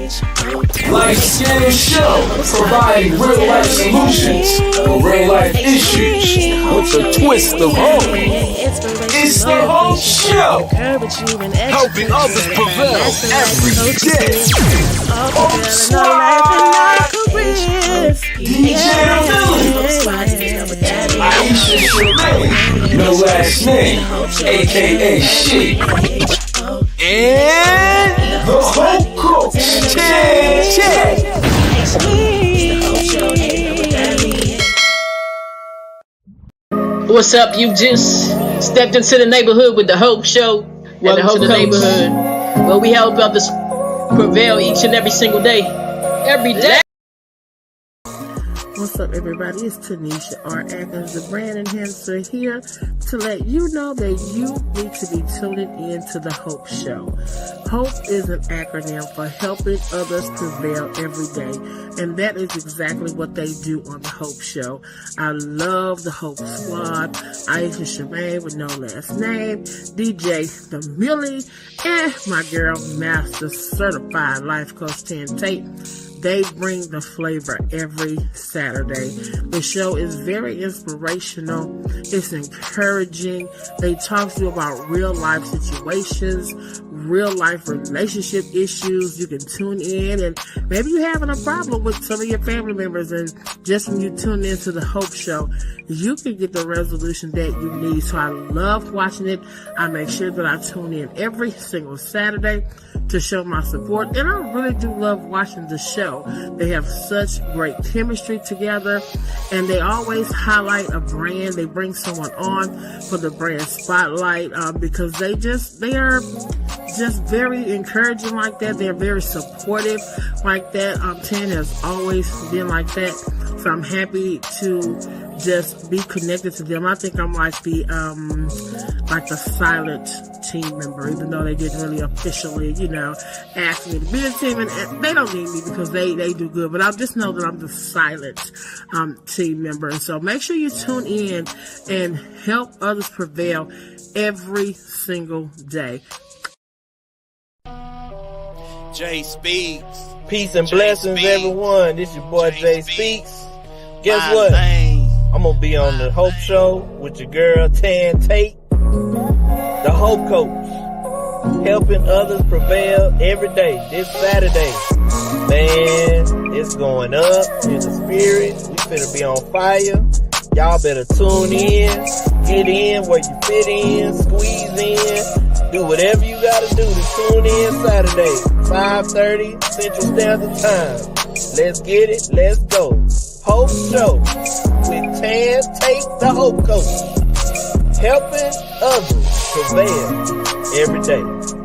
Life Skin Show, providing real life solutions for real life issues with a twist of hope. It's the Hope Show, helping others prevail every day. Hope Squad, DJ Billy, Aisha Shermaine, no last name, aka She, and the Hope Coach, Check. What's up? You just stepped into the neighborhood with the Hope Show. Welcome to the neighborhood where we help others prevail each and every single day. Every day. What's up, everybody? It's Tanisha R. Atkins, the brand enhancer, here to let you know that you need to be tuning in to the Hope Show. Hope is an acronym for Helping Others Prevail Every Day, and that is exactly what they do on the Hope Show. I love the Hope Squad, Aisha Shermaine with no last name, DJ The Millie, and my girl, Master Certified Life Coach 10 Tate. They bring the flavor every Saturday. The show is very inspirational. It's encouraging. They talk to you about real life situations, real life relationship issues. You can tune in, and maybe you're having a problem with some of your family members, and just when you tune into the Hope Show, you can get the resolution that you need. So I love watching it. I make sure that I tune in every single Saturday to show my support, and I really do love watching the show. They have such great chemistry together, and they always highlight a brand. They bring someone on for the brand spotlight because they are just very encouraging like that. They're very supportive like that. 10 has always been like that, so I'm happy to just be connected to them. I think I'm like the silent team member, even though they didn't really officially, ask me to be a team, and they don't need me because they do good, but I just know that I'm the silent team member. And so make sure you tune in and help others prevail every single day. Jay Speaks. Peace and blessings, Speaks. everyone. This your boy Jay Speaks. Guess what? Lane. I'm gonna be on the Hope Show with your girl Tan Tate, the Hope Coach, helping others prevail every day. This Saturday, man, it's going up in the spirit. We finna be on fire. Y'all better tune in, get in where you fit in, squeeze in, do whatever you gotta do to tune in Saturday, 5:30 Central Standard Time. Let's get it, let's go. Hope Show with Tan Tate, the Hope Coach, helping others prevail every day.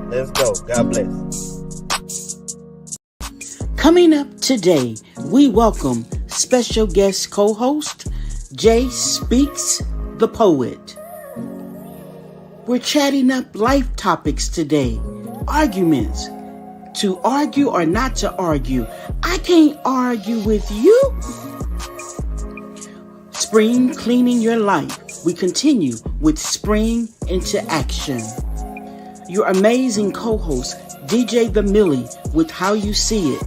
Let's go. God bless. Coming up today, we welcome special guest co-host Jay Speaks, the poet. We're chatting up life topics today. Arguments. To argue or not to argue. I can't argue with you. Spring cleaning your life. We continue with Spring into Action. Your amazing co-host, DJ The Millie, with How You See It.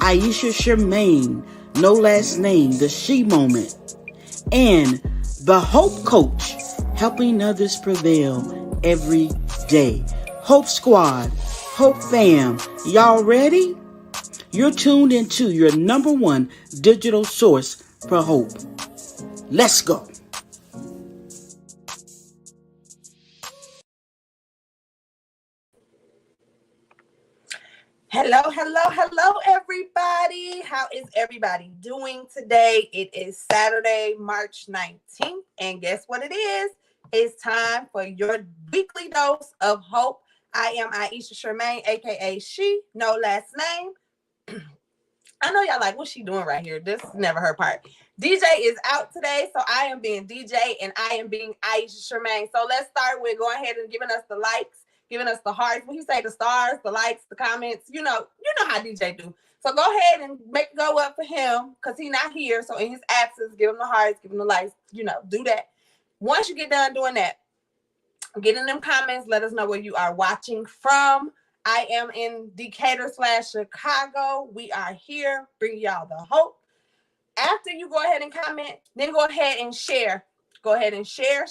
Aisha Shermaine, no last name, the She Moment. And the Hope Coach, helping others prevail every day. Hope Squad, Hope Fam, y'all ready? You're tuned into your number one digital source for hope. Let's go. Hello, everybody. How is everybody doing today? It is Saturday, March 19th, and guess what it is? It's time for your weekly dose of hope. I am Aisha Shermaine, aka She, no last name. I know y'all like, what's she doing right here? This is never her part. DJ is out today, so I am being DJ, and I am being Aisha Shermaine. So let's start with going ahead and giving us the likes, giving us the hearts. When you say the stars, the likes, the comments, you know how DJ do. So go ahead and make it go up for him because he's not here. So in his absence, give him the hearts, give him the likes, do that. Once you get done doing that, get in them comments. Let us know where you are watching from. I am in Decatur/Chicago. We are here, bringing y'all the hope. After you go ahead and comment, then go ahead and share. Go ahead and share.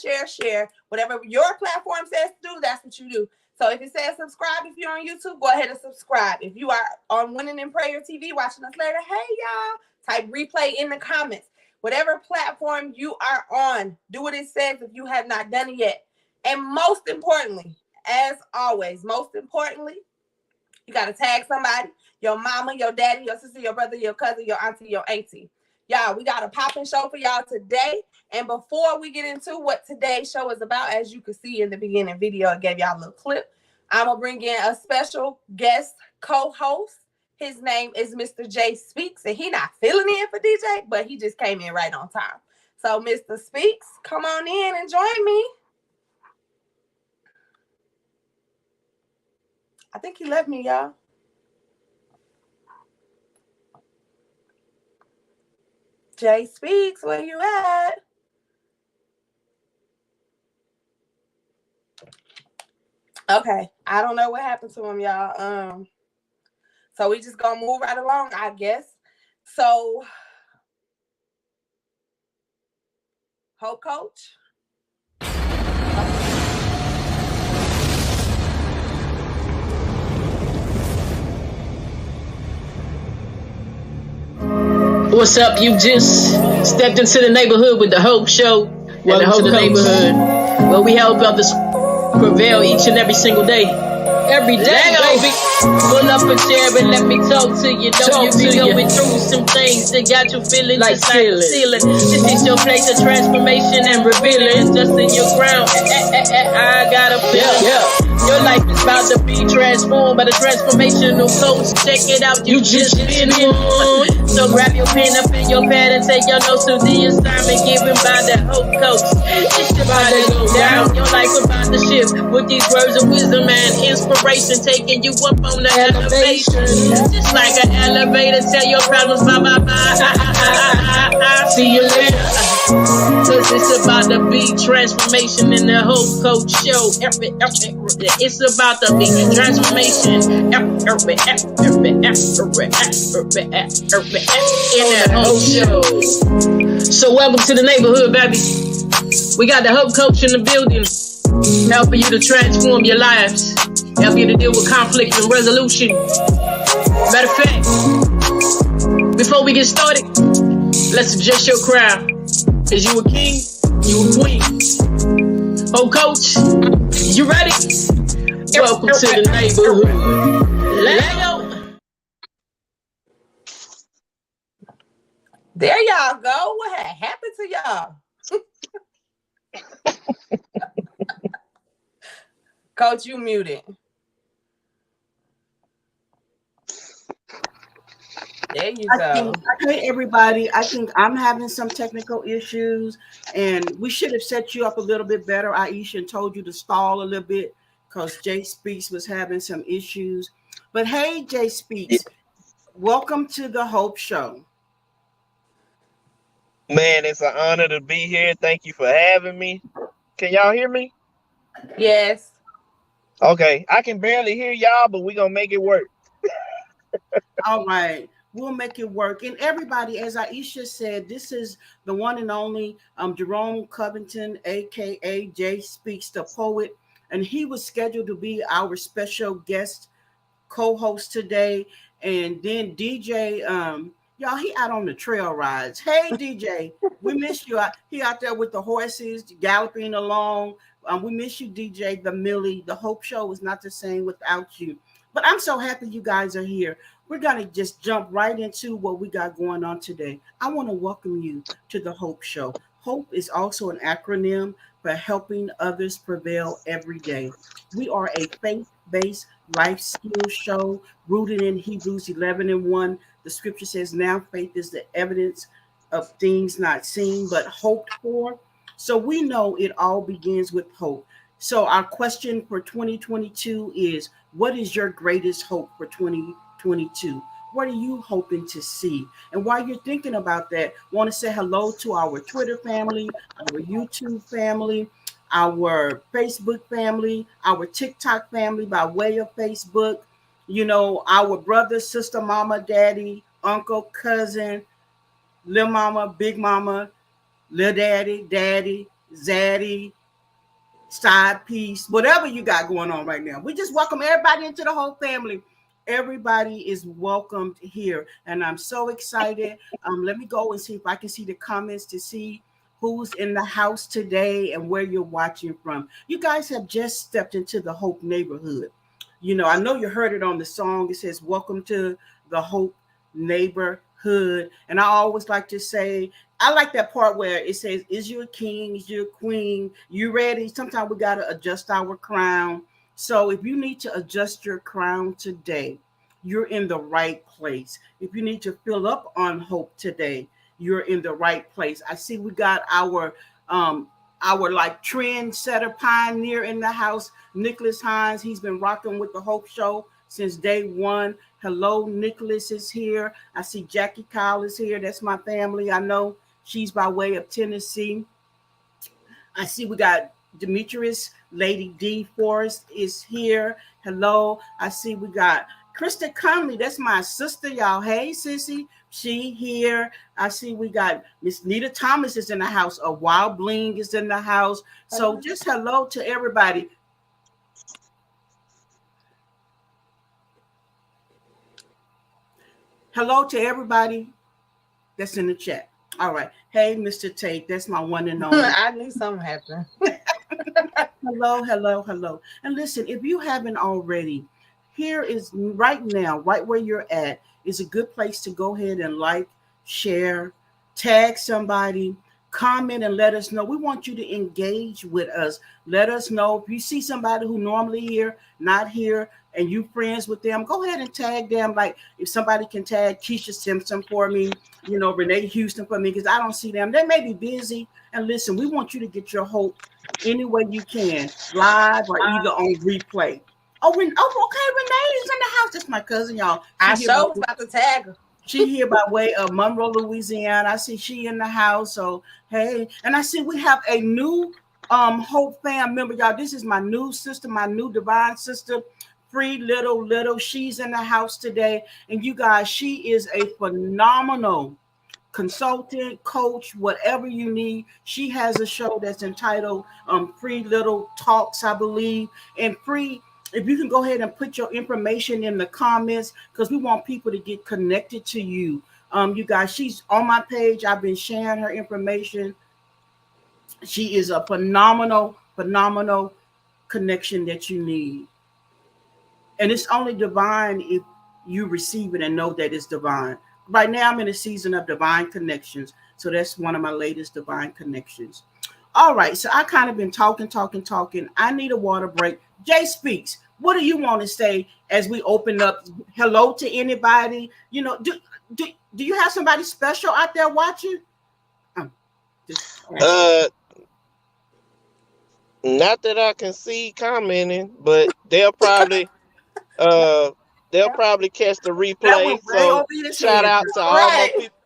Whatever your platform says to do, that's what you do. So if it says subscribe, if you're on YouTube, go ahead and subscribe. If you are on Winning in Prayer TV watching us later, hey y'all, type replay in the comments. Whatever platform you are on, do what it says if you have not done it yet. And most importantly, as always, you got to tag somebody, your mama, your daddy, your sister, your brother, your cousin, your auntie, your auntie. Y'all, we got a popping show for y'all today. And before we get into what today's show is about, as you can see in the beginning video, I gave y'all a little clip. I'm going to bring in a special guest co-host. His name is Mr. Jay Speaks, and he not filling in for DJ, but he just came in right on time. So, Mr. Speaks, come on in and join me. I think he left me, y'all. Jay Speaks, where you at? Okay, I don't know what happened to him, y'all. So we just gonna move right along, I guess. So, Hope Coach. What's up? You just stepped into the neighborhood with the Hope Show. Welcome to the neighborhood where we help others prevail each and every single day. Every day, baby. Pull up a chair and let me talk to you. Don't you be going through some things that got you feeling like ceiling. This is your place of transformation and revealing. Just in your ground. I got a feel. Your life is about to be transformed by the transformational coach. Check it out, you just been on. So grab your pen up in your pad and take your notes to the assignment given by the Hope Coach. It's about to go down. Your life about to shift with these words of wisdom and inspiration, taking you up on the elevation. Just like an elevator, tell your problems bye. See you later. Cause it's about to be transformation in the Hope Coach Show. It's about to be transformation in the Hope Show. So welcome to the neighborhood, baby. We got the Hope Coach in the building, helping you to transform your lives, help you to deal with conflict and resolution. Matter of fact, before we get started, let's adjust your crowd. Is you a king? You a queen? Oh, Coach, you ready? Welcome to the neighborhood. Let's go. There y'all go. What had happened to y'all? Coach, you muted. There you go. Hey, everybody. I think I'm having some technical issues, and we should have set you up a little bit better, Aisha, and told you to stall a little bit because Jay Speaks was having some issues. But hey, Jay Speaks, welcome to the Hope Show. Man, it's an honor to be here. Thank you for having me. Can y'all hear me? Yes. Okay. I can barely hear y'all, but we're going to make it work. All right. We'll make it work. And everybody, as Aisha said, this is the one and only Jerome Covington, a.k.a. Jay Speaks, the poet. And he was scheduled to be our special guest co-host today. And then DJ, y'all, he out on the trail rides. Hey, DJ, we miss you. He out there with the horses galloping along. We miss you, DJ, the Millie. The Hope Show is not the same without you. But I'm so happy you guys are here. We're going to just jump right into what we got going on today. I want to welcome you to the Hope Show. Hope is also an acronym for Helping Others Prevail Everyday. We are a faith-based life skills show rooted in Hebrews 11:1. The scripture says, now faith is the evidence of things not seen but hoped for. So we know it all begins with hope. So our question for 2022 is, what is your greatest hope for 2022? What are you hoping to see? And while you're thinking about that, I want to say hello to our Twitter family, our YouTube family, our Facebook family, our TikTok family by way of Facebook. Our brother, sister, mama, daddy, uncle, cousin, little mama, big mama, little daddy, daddy, zaddy, side piece, whatever you got going on right now. We just welcome everybody into the whole family. Everybody is welcomed here, and I'm so excited. Let me go and see if I can see the comments to see who's in the house today and where you're watching from. You guys have just stepped into the Hope neighborhood. I know you heard it on the song. It says, "Welcome to the Hope neighborhood." And I always like to say, I like that part where it says, "Is you a king? Is you a queen? You ready?" Sometimes we got to adjust our crown. So if you need to adjust your crown today, you're in the right place. If you need to fill up on hope today, you're in the right place. I see we got our like trendsetter pioneer in the house, Nicholas Hines. He's been rocking with the Hope Show since day one. Hello, Nicholas is here. I see Jackie Kyle is here. That's my family. I know she's by way of Tennessee. I see we got Demetrius, Lady D Forrest is here. Hello. I see we got Krista Conley. That's my sister, y'all. Hey, sissy. She here. I see we got Miss Nita Thomas is in the house. A Wild Bling is in the house. So just hello to everybody. Hello to everybody that's in the chat. All right. Hey, Mr. Tate. That's my one and only. I knew something happened. Hello, hello, hello. And listen, if you haven't already, here is right now, right where you're at, is a good place to go ahead and like, share, tag somebody, comment, and let us know. We want you to engage with us. Let us know if you see somebody who normally here, not here, and you friends with them, go ahead and tag them. Like if somebody can tag Keisha Simpson for me, Renee Houston for me, because I don't see them. They may be busy. And listen, we want you to get your hope any way you can, live or either on replay. Oh, okay, Renee is in the house. That's my cousin, y'all. I sure was about to tag her. She here by way of Monroe, Louisiana. I see she in the house. So hey, and I see we have a new Hope fam member, y'all. This is my new sister, my new divine sister, Free Little. She's in the house today, and you guys, she is a phenomenal consultant, coach, whatever you need. She has a show that's entitled Free Little Talks, I believe. And Free, if you can go ahead and put your information in the comments, because we want people to get connected to you. You guys, she's on my page. I've been sharing her information. She is a phenomenal connection that you need. And it's only divine if you receive it and know that it's divine. Right now, I'm in a season of divine connections. So that's one of my latest divine connections. All right. So I kind of been talking. I need a water break. Jay Speaks. What do you want to say as we open up? Hello to anybody? Do you have somebody special out there watching? Not that I can see commenting, but they'll probably catch the replay. So shout out to all my people.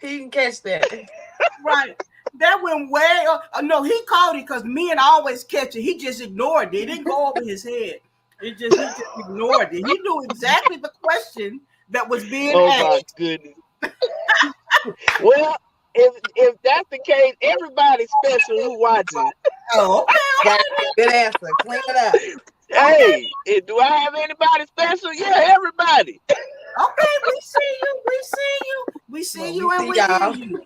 He can catch that. Right. That went way. No, he called it because men always catch it. He just ignored it. It didn't go over his head. He just ignored it. He knew exactly the question that was being asked. Oh my goodness. Well, if that's the case, everybody's special who watches. Oh, okay. Good answer. Clean it up. Hey, do I have anybody special? Yeah, everybody. Okay, we see you, and we hear you.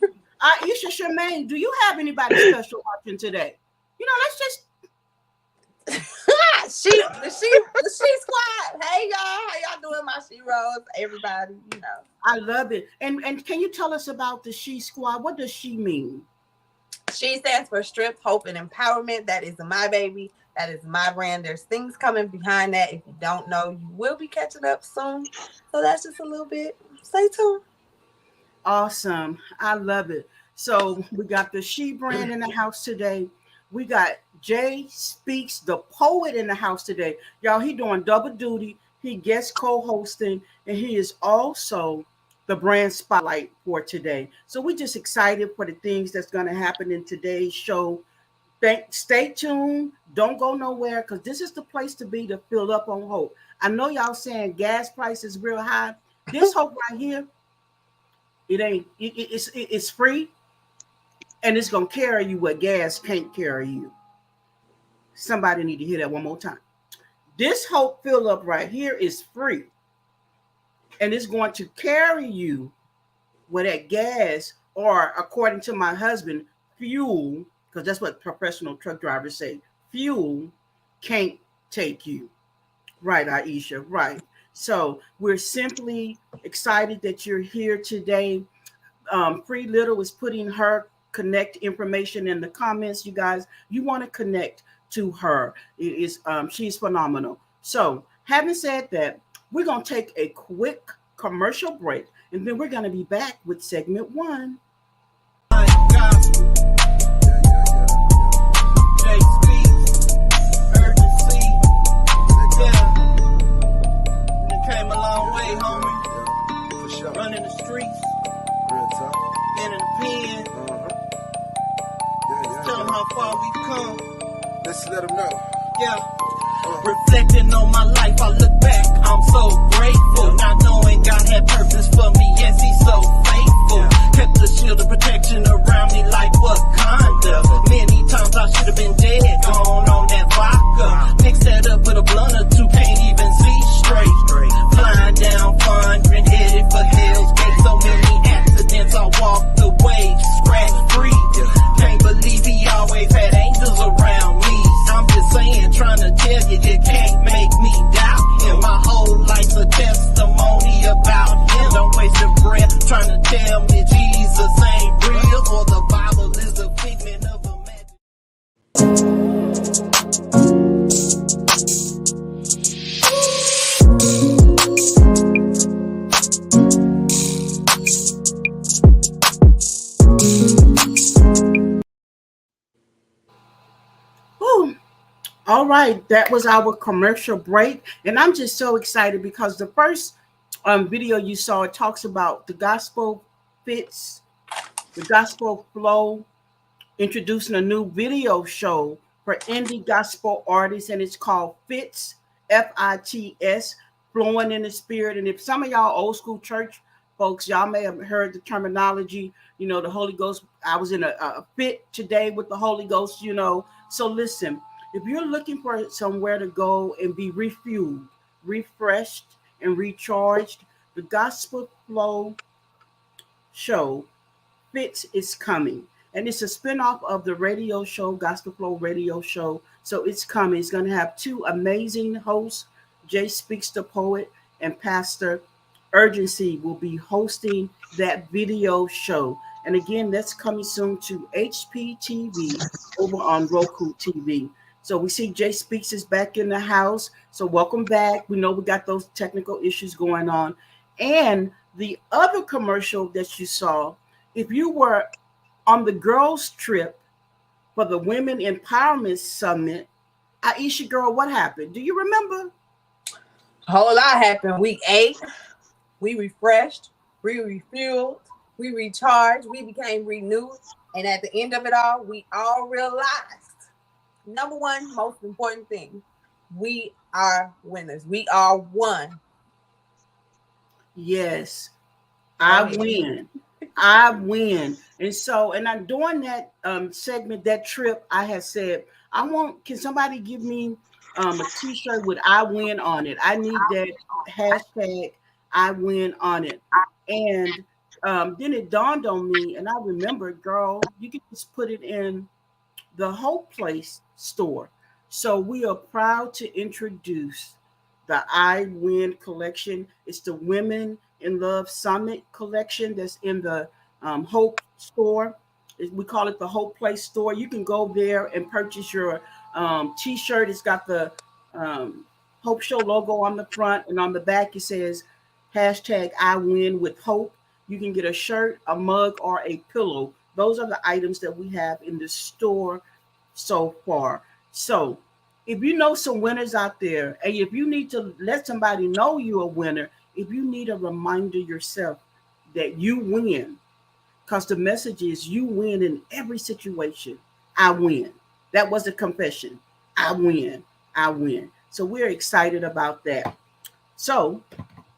Isha Shemaine, do you have anybody special watching today? Let's just the she squad. Hey y'all, how y'all doing, my she rolls? Everybody, I love it. And can you tell us about the She Squad? What does she mean? She stands for Strength, Hope, and Empowerment. That is my baby. That is my brand. There's things coming behind that. If you don't know, you will be catching up soon. So that's just a little bit. Stay tuned. Awesome. I love it. So we got the She brand in the house today. We got Jay Speaks, the poet, in the house today. Y'all, he doing double duty. He guest co-hosting, and he is also the brand spotlight for today. So we're just excited for the things that's going to happen in today's show. Stay tuned. Don't go nowhere because this is the place to be to fill up on hope. I know y'all saying gas prices real high. This hope right here, it ain't. It's free, and it's gonna carry you where gas can't carry you. Somebody need to hear that one more time. This hope fill up right here is free, and it's going to carry you where that gas, or according to my husband, fuel, because that's what professional truck drivers say, fuel can't take you. Right, Aisha, right. So we're simply excited that you're here today. Free Little is putting her connect information in the comments. You guys, you want to connect to her. She's phenomenal. So having said that, we're going to take a quick commercial break, and then we're going to be back with segment 1. Running the streets, been in the pen. Just tell them how far we've come. Let's let them know. Yeah. Reflecting on my life, I look back, I'm so grateful. Not knowing God had purpose for me, yes, He's so faithful. Kept the shield of protection around me like Wakanda. Many times I should have been dead, gone on that vodka. Mix that up with a blunt or two, can't even see straight. Flying down, wandering, headed for Hell's Gate. So many accidents, I walked away, scratch free. Can't believe He always had angels around me. I'm just saying, trying to tell you, you can't make me doubt Him. My whole life's a testimony about Him. Don't waste your breath trying to tell me Jesus ain't real, or the Bible is a figment of imagination. All right, that was our commercial break, and I'm just so excited because the first video you saw, it talks about the gospel fits, the gospel flow, introducing a new video show for indie gospel artists, and it's called Fits, Fits, Flowing in the Spirit. And if some of y'all old school church folks, y'all may have heard the terminology, the Holy Ghost. I was in a fit today with the Holy Ghost, So listen, if you're looking for somewhere to go and be refueled, refreshed, and recharged, the Gospel Flow show Fits is coming. And it's a spinoff of the radio show, Gospel Flow Radio Show. So it's coming. It's going to have two amazing hosts. Jay Speaks the Poet and Pastor Urgency will be hosting that video show. And again, that's coming soon to HPTV over on Roku TV. So we see Jay Speaks is back in the house. So welcome back. We know we got those technical issues going on. And the other commercial that you saw, if you were on the girls' trip for the Women Empowerment Summit, Aisha, girl, what happened? Do you remember? A whole lot happened. We ate, we refreshed, we refueled, we recharged, we became renewed. And at the end of it all, we all realized, number one, most important thing, we are winners. We are one. Yes, I win. I win. And so, and I'm doing that segment, that trip, I had said, can somebody give me a t-shirt with I win on it? I need that hashtag I win on it. And then it dawned on me, and I remembered, girl, you can just put it in the Hope Place store. So we are proud to introduce the I Win collection. It's the Women in Love Summit collection that's in the Hope store. We call it the Hope Place store. You can go there and purchase your t-shirt. It's got the Hope Show logo on the front, and on the back it says hashtag I Win with Hope. You can get a shirt, a mug, or a pillow. Those are the items that we have in the store so far. So if you know some winners out there, and if you need to let somebody know you're a winner, if you need a reminder yourself that you win, because the message is you win in every situation. I win. That was a confession. I win. I win. So we're excited about that. So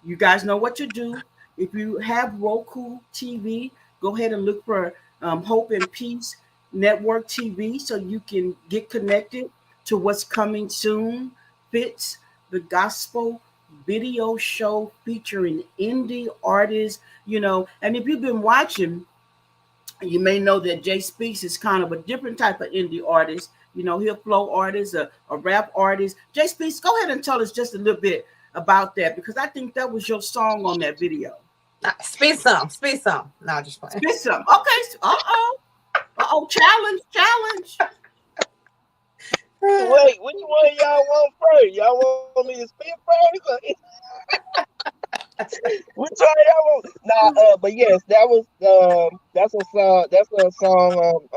you guys know what to do. If you have Roku TV, go ahead and look for Hope and Peace Network TV so you can get connected to what's coming soon. Fits the Gospel video show featuring indie artists, and if you've been watching, you may know that Jay Speaks is kind of a different type of indie artist. He'll flow artist, a rap artist. Jay Speaks, go ahead and tell us just a little bit about that because I think that was your song on that video. Spit some. No, just playing. Spit some. Okay. Challenge. Wait, which one y'all want first? Y'all want me to spit first? Which one y'all want? Nah, but yes, that's a song. That's a song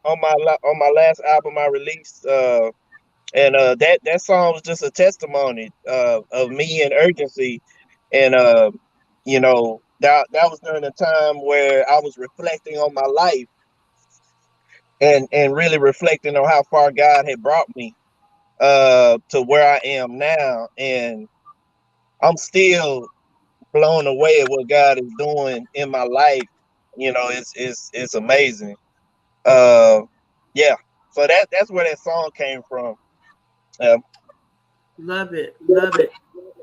on my last album I released. And that song was just a testimony of me and urgency, and that was during a time where I was reflecting on my life and really reflecting on how far God had brought me to where I am now, and I'm still blown away at what God is doing in my life. It's amazing. Yeah. So that's where that song came from. Love it.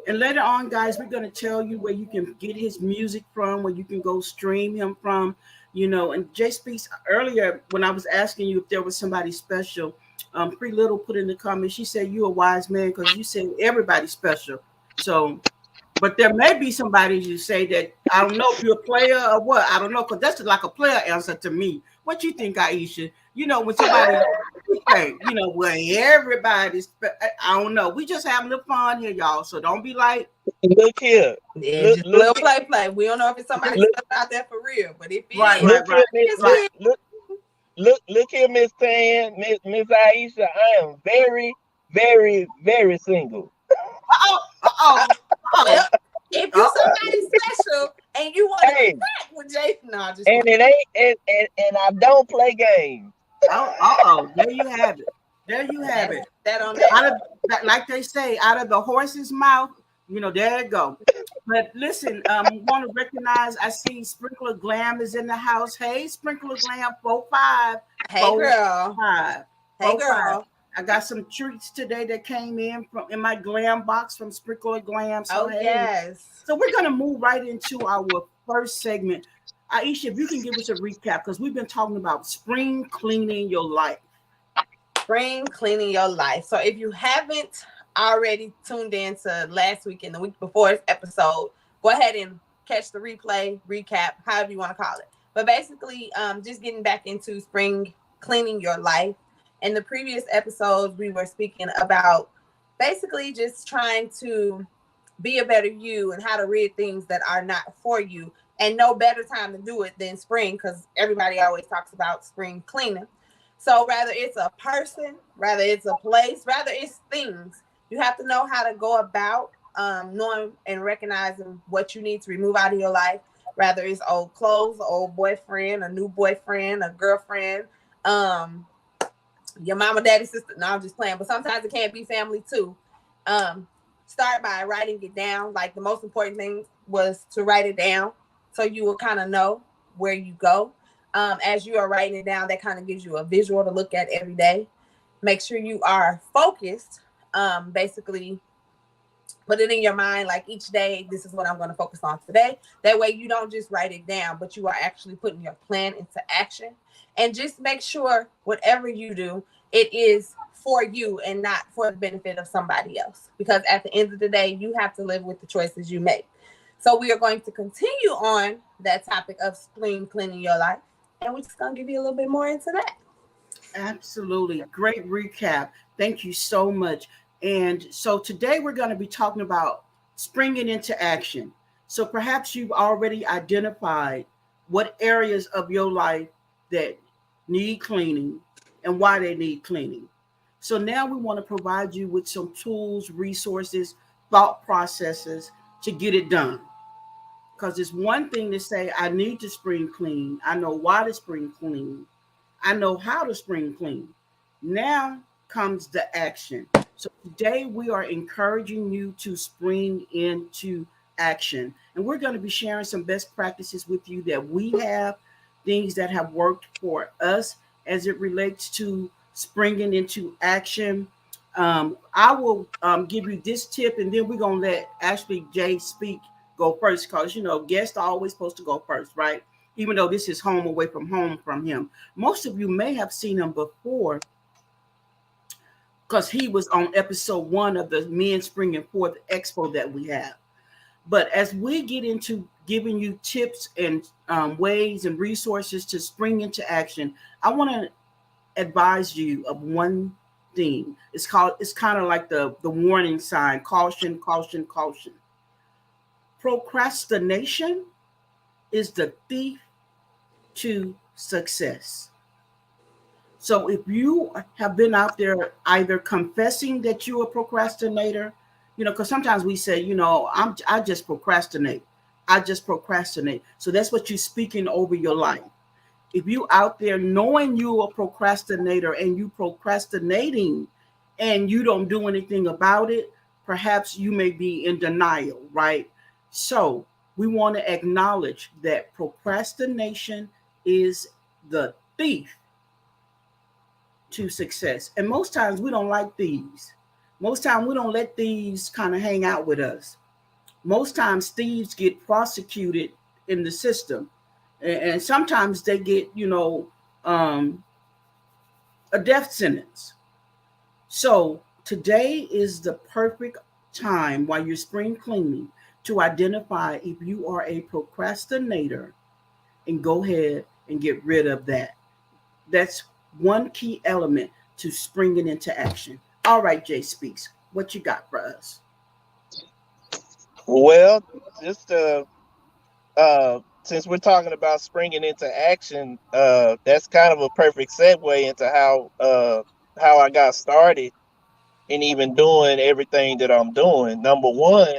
And later on, guys, we're going to tell you where you can get his music from, where you can go stream him from, And Jay Speaks, earlier when I was asking you if there was somebody special, Pretty Little put in the comments, she said, you're a wise man because you said everybody's special. So, but there may be somebody you say that, I don't know if you're a player or what. I don't know, because that's like a player answer to me. What you think, Aisha? When somebody say, well, everybody's, I don't know. We just having a little fun here, y'all. So don't be like, look here. Yeah, just little play. We don't know if it's somebody out there for real, but if it right. Look here, Miss Tan, Miss Aisha. I am very, very, very single. Well, if you somebody special and you want to back with Jason, and I don't play games. There you have it. That on that. Like they say, out of the horse's mouth, there you go. But listen, we want to recognize, I see Sprinkler Glam is in the house. Hey, Sprinkler Glam, 4-5. Hey, girl. 4-5. Hey, girl. I got some treats today that came in my glam box from Sprinkler Glam. So, yes. So we're going to move right into our first segment. Aisha, if you can give us a recap, because we've been talking about spring cleaning your life. Spring cleaning your life. So if you haven't already tuned in to last week and the week before's episode, go ahead and catch the replay, recap, however you want to call it. But basically, just getting back into spring cleaning your life. In the previous episodes, we were speaking about basically just trying to be a better you and how to rid things that are not for you. And no better time to do it than spring, because everybody always talks about spring cleaning. So rather it's a person, rather it's a place, rather it's things, you have to know how to go about knowing and recognizing what you need to remove out of your life. Rather it's old clothes, old boyfriend, a new boyfriend, a girlfriend, your mama, daddy, sister. No, I'm just playing. But sometimes it can't be family too. Start by writing it down. Like the most important thing was to write it down so you will kind of know where you go. As you are writing it down, that kind of gives you a visual to look at every day. Make sure you are focused. Basically, put it in your mind like each day, this is what I'm going to focus on today. That way you don't just write it down, but you are actually putting your plan into action. And just make sure whatever you do, it is for you and not for the benefit of somebody else. Because at the end of the day, you have to live with the choices you make. So we are going to continue on that topic of spring cleaning your life. And we're just going to give you a little bit more into that. Absolutely. Great recap. Thank you so much. And so today we're going to be talking about springing into action. So perhaps you've already identified what areas of your life that need cleaning and why they need cleaning. So now we want to provide you with some tools, resources, thought processes to get it done. Because it's one thing to say, I need to spring clean. I know why to spring clean. I know how to spring clean. Now comes the action. So today we are encouraging you to spring into action. And we're going to be sharing some best practices with you that we have, things that have worked for us as it relates to springing into action. I will give you this tip, and then we're going to let Ashley J speak, go first, because, guests are always supposed to go first, right? Even though this is home away from home from him. Most of you may have seen him before because he was on episode 1 of the Men Springing Forth Expo that we have. But as we get into giving you tips and ways and resources to spring into action, I want to advise you of one thing. It's kind of like the warning sign: caution, caution, caution. Procrastination is the thief to success. So if you have been out there either confessing that you're a procrastinator, because sometimes we say, I just procrastinate. I just procrastinate. So that's what you're speaking over your life. If you out there knowing you're a procrastinator and you procrastinating and you don't do anything about it, perhaps you may be in denial, right? So we want to acknowledge that procrastination is the thief to success. And most times we don't like thieves. Most times we don't let thieves kind of hang out with us. Most times thieves get prosecuted in the system. And sometimes they get, a death sentence. So today is the perfect time while you're spring cleaning to identify if you are a procrastinator and go ahead and get rid of that. That's one key element to springing into action. All right, Jay Speaks, what you got for us? Well, just since we're talking about springing into action, that's kind of a perfect segue into how I got started in even doing everything that I'm doing. Number one,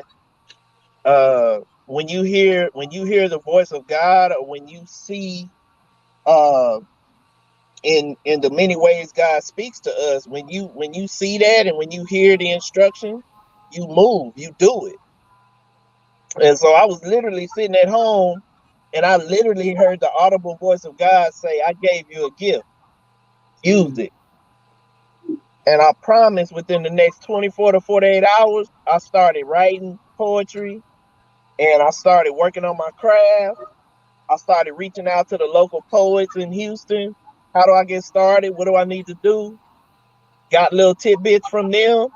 when you hear the voice of God, or when you see uh in the many ways God speaks to us, when you see that and when you hear the instruction, you move, you do it. And so I was literally sitting at home, and I literally heard the audible voice of God say, I gave you a gift, use it. And I promise within the next 24 to 48 hours, I started writing poetry, and I started working on my craft. I started reaching out to the local poets in Houston. How do I get started? What do I need to do? Got little tidbits from them,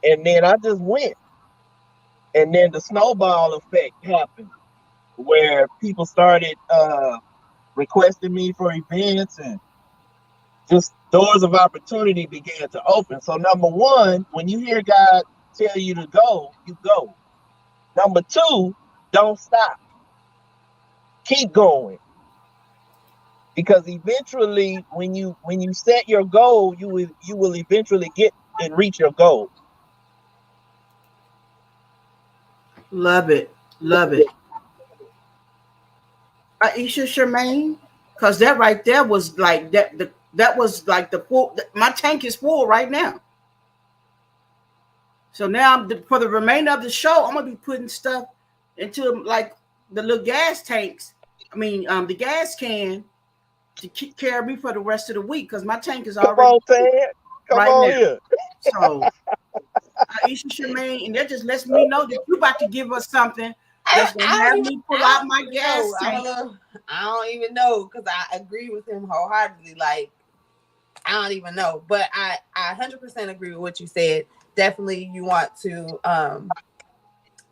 and then I just went. And then the snowball effect happened, where people started requesting me for events, and just doors of opportunity began to open. So number one, when you hear God tell you to go, you go. Number two, don't stop. Keep going. Because eventually when you set your goal, you will eventually get and reach your goal. Love it. Love it. Aisha Charmaine, because that right there was like that was like the full. My tank is full right now. So now for the remainder of the show, I'm gonna be putting stuff into like the little gas tanks. I mean, the gas can to carry me for the rest of the week because my tank is Come already on, full Ted. Come right on now. here. So Aisha Charmaine, and that just lets me know that you about to give us something I, that's gonna I don't have even, me pull I out don't my even gas know. tank. I don't even know because I agree with him wholeheartedly. Like I don't even know, but I 100% agree with what you said. Definitely, you want to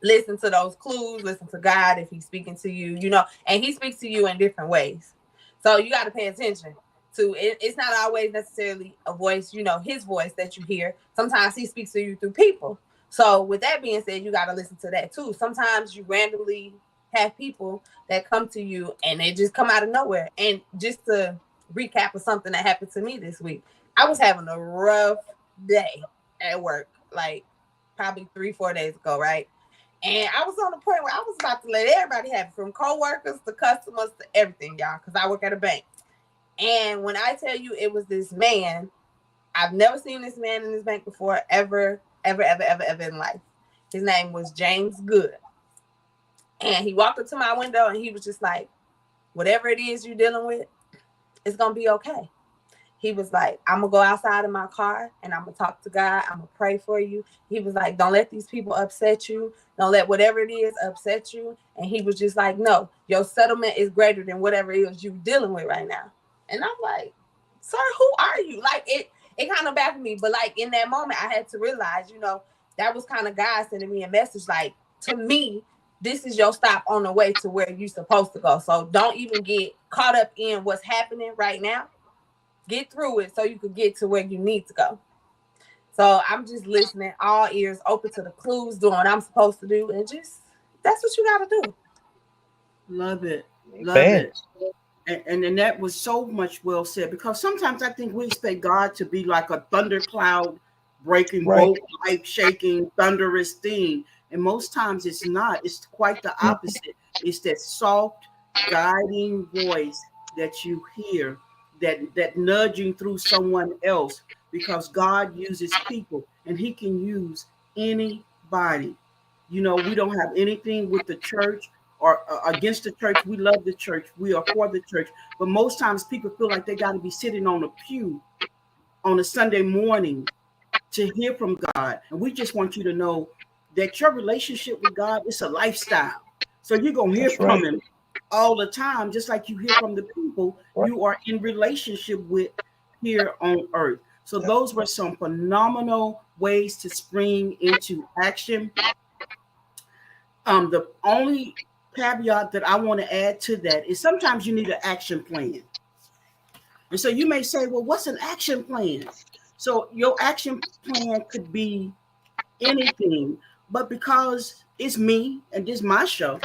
listen to those clues, listen to God if he's speaking to you, and he speaks to you in different ways. So you got to pay attention to it. It's not always necessarily a voice, his voice that you hear. Sometimes he speaks to you through people. So with that being said, you got to listen to that too. Sometimes you randomly have people that come to you and they just come out of nowhere. And just to recap of something that happened to me this week, I was having a rough day at work, like probably 3-4 days ago, right? And I was on the point where I was about to let everybody have it, from coworkers to customers to everything, y'all, because I work at a bank. And when I tell you it was this man I've never seen this man in this bank before, ever in life. His name was James Good. And he walked up to my window and he was just like, whatever it is you're dealing with, it's going to be okay. He was like, I'm going to go outside in my car and I'm going to talk to God. I'm going to pray for you. He was like, don't let these people upset you. Don't let whatever it is upset you. And he was just like, no, your settlement is greater than whatever it is you're dealing with right now. And I'm like, sir, who are you? Like, it kind of baffled me. But like in that moment, I had to realize, you know, that was kind of God sending me a message. Like, to me, this is your stop on the way to where you're supposed to go. So don't even get caught up in what's happening right now. Get through it so you can get to where you need to go. So I'm just listening, all ears open to the clues, doing what I'm supposed to do, and just that's what you got to do. Love it. Love it. And that was so much well said, because sometimes I think we expect God to be like a thundercloud breaking, boat life shaking, thunderous thing. And most times it's not. It's quite the opposite. It's that soft, guiding voice that you hear, that nudging through someone else, because God uses people and he can use anybody. You know, we don't have anything with the church or against the church. We love the church. We are for the church. But most times people feel like they got to be sitting on a pew on a Sunday morning to hear from God. And we just want you to know that your relationship with God is a lifestyle. So you're going to hear from him all the time, just like you hear from the people you are in relationship with here on earth. So those were some phenomenal ways to spring into action. The only caveat that I want to add to that is sometimes you need an action plan. And so you may say, well, what's an action plan? So your action plan could be anything, but because it's me and this is my show,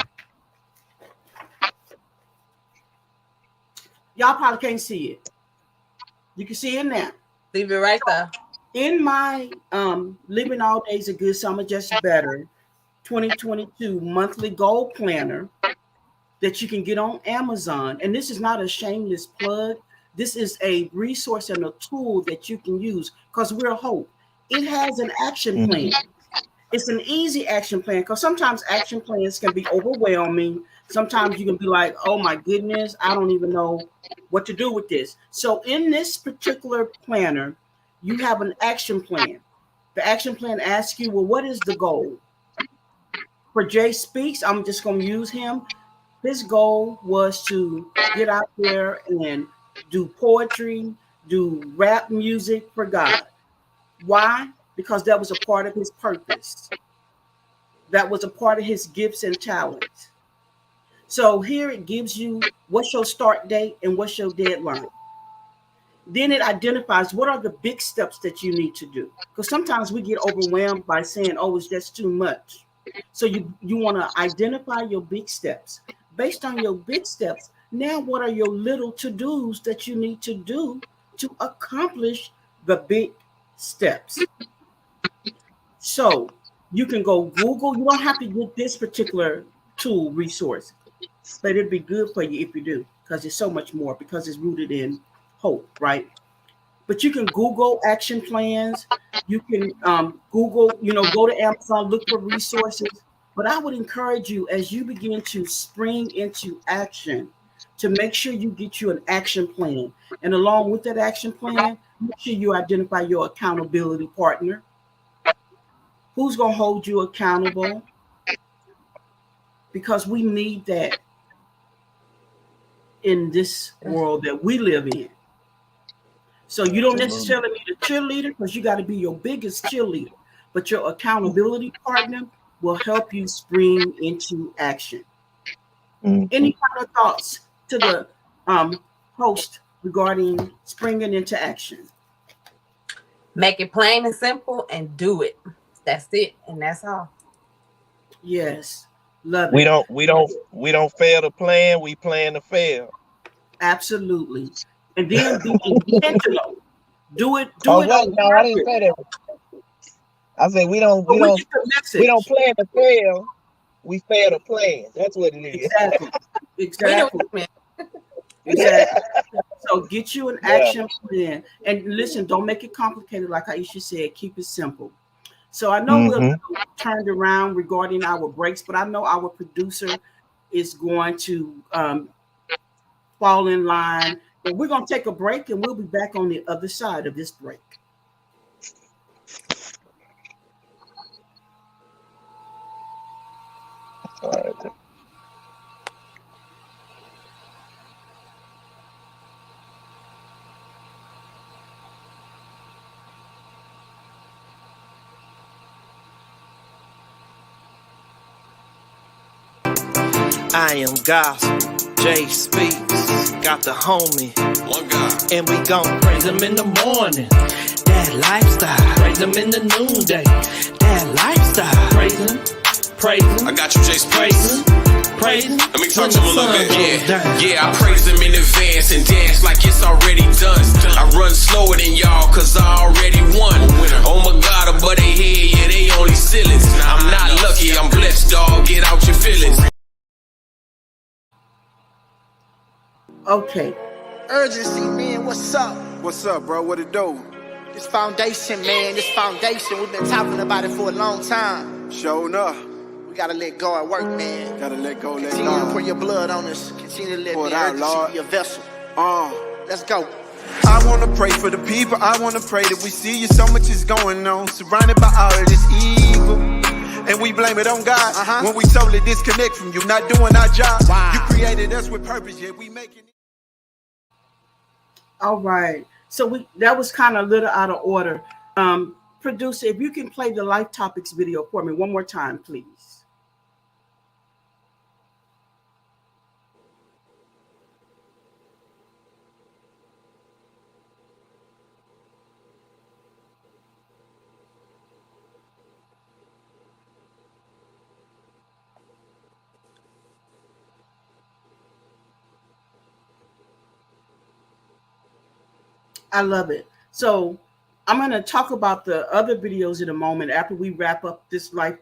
y'all probably can't see it. You can see it now. Leave it right there. In my Living All Days of Good Summer Just Better 2022 monthly goal planner that you can get on Amazon. And this is not a shameless plug. This is a resource and a tool that you can use because we're Hope. It has an action plan. It's an easy action plan because sometimes action plans can be overwhelming. Sometimes you can be like, oh my goodness, I don't even know what to do with this. So in this particular planner, you have an action plan. The action plan asks you, well, what is the goal? For Jay Speaks, I'm just going to use him. His goal was to get out there and do poetry, do rap music for God. Why? Because that was a part of his purpose. That was a part of his gifts and talents. So here it gives you what's your start date and what's your deadline. Then it identifies what are the big steps that you need to do. Because sometimes we get overwhelmed by saying, oh, it's just too much. So you want to identify your big steps. Based on your big steps, now what are your little to-dos that you need to do to accomplish the big steps? So you can go Google. You don't have to get this particular tool resource, but it'd be good for you if you do, because it's so much more, because it's rooted in hope, right? But you can Google action plans. You can Google, go to Amazon, look for resources. But I would encourage you, as you begin to spring into action, to make sure you get you an action plan. And along with that action plan, make sure you identify your accountability partner. Who's going to hold you accountable? Because we need that in this world that we live in. So you don't necessarily need a cheerleader, because you got to be your biggest cheerleader. But your accountability partner will help you spring into action. Any kind of thoughts to the host regarding springing into action? Make it plain and simple and do it. That's it, and that's all. Yes, love We it. don't fail to plan. We plan to fail. Absolutely. And then be intentional. Do it. Oh, it what? on No, I didn't say that. I said we don't plan to fail. We fail to plan. That's what it is. Exactly. Exactly. So get you an action plan. And listen, don't make it complicated. Like Aisha said, keep it simple. So I know we're turned around regarding our breaks, but I know our producer is going to fall in line. But we're going to take a break and we'll be back on the other side of this break. All right. I am gospel. Jay speaks. Got the homie. One God. And we gon' praise him in the morning. That lifestyle. Praise him in the noonday. That lifestyle. Praise him. Praise him. I got you, Jay Speaks. Praise him. Let me talk to him a little bit. Yeah, I praise him in advance and dance like it's already done. I run slower than y'all cause I already won. Oh my God, above their head, yeah, they only ceilings. I'm not lucky, I'm blessed, dog. Get out your feelings. Okay. Urgency, man. What's up? What's up, bro? What it do? This foundation, man. This foundation. We've been talking about it for a long time. Showing up. We gotta let go at work, man. Gotta let go, let Continue to go. pour your blood on us. Continue to let Pour it the out, urgency Lord. be your vessel. Let's go. I wanna pray for the people. I wanna pray that we see you. So much is going on, surrounded by all of this evil. And we blame it on God when we totally disconnect from you, not doing our job. Wow. You created us with purpose, yet we making it. All right. So that was kind of a little out of order. Producer, if you can play the Life Topics video for me one more time, please. I love it. So I'm going to talk about the other videos in a moment after we wrap up this life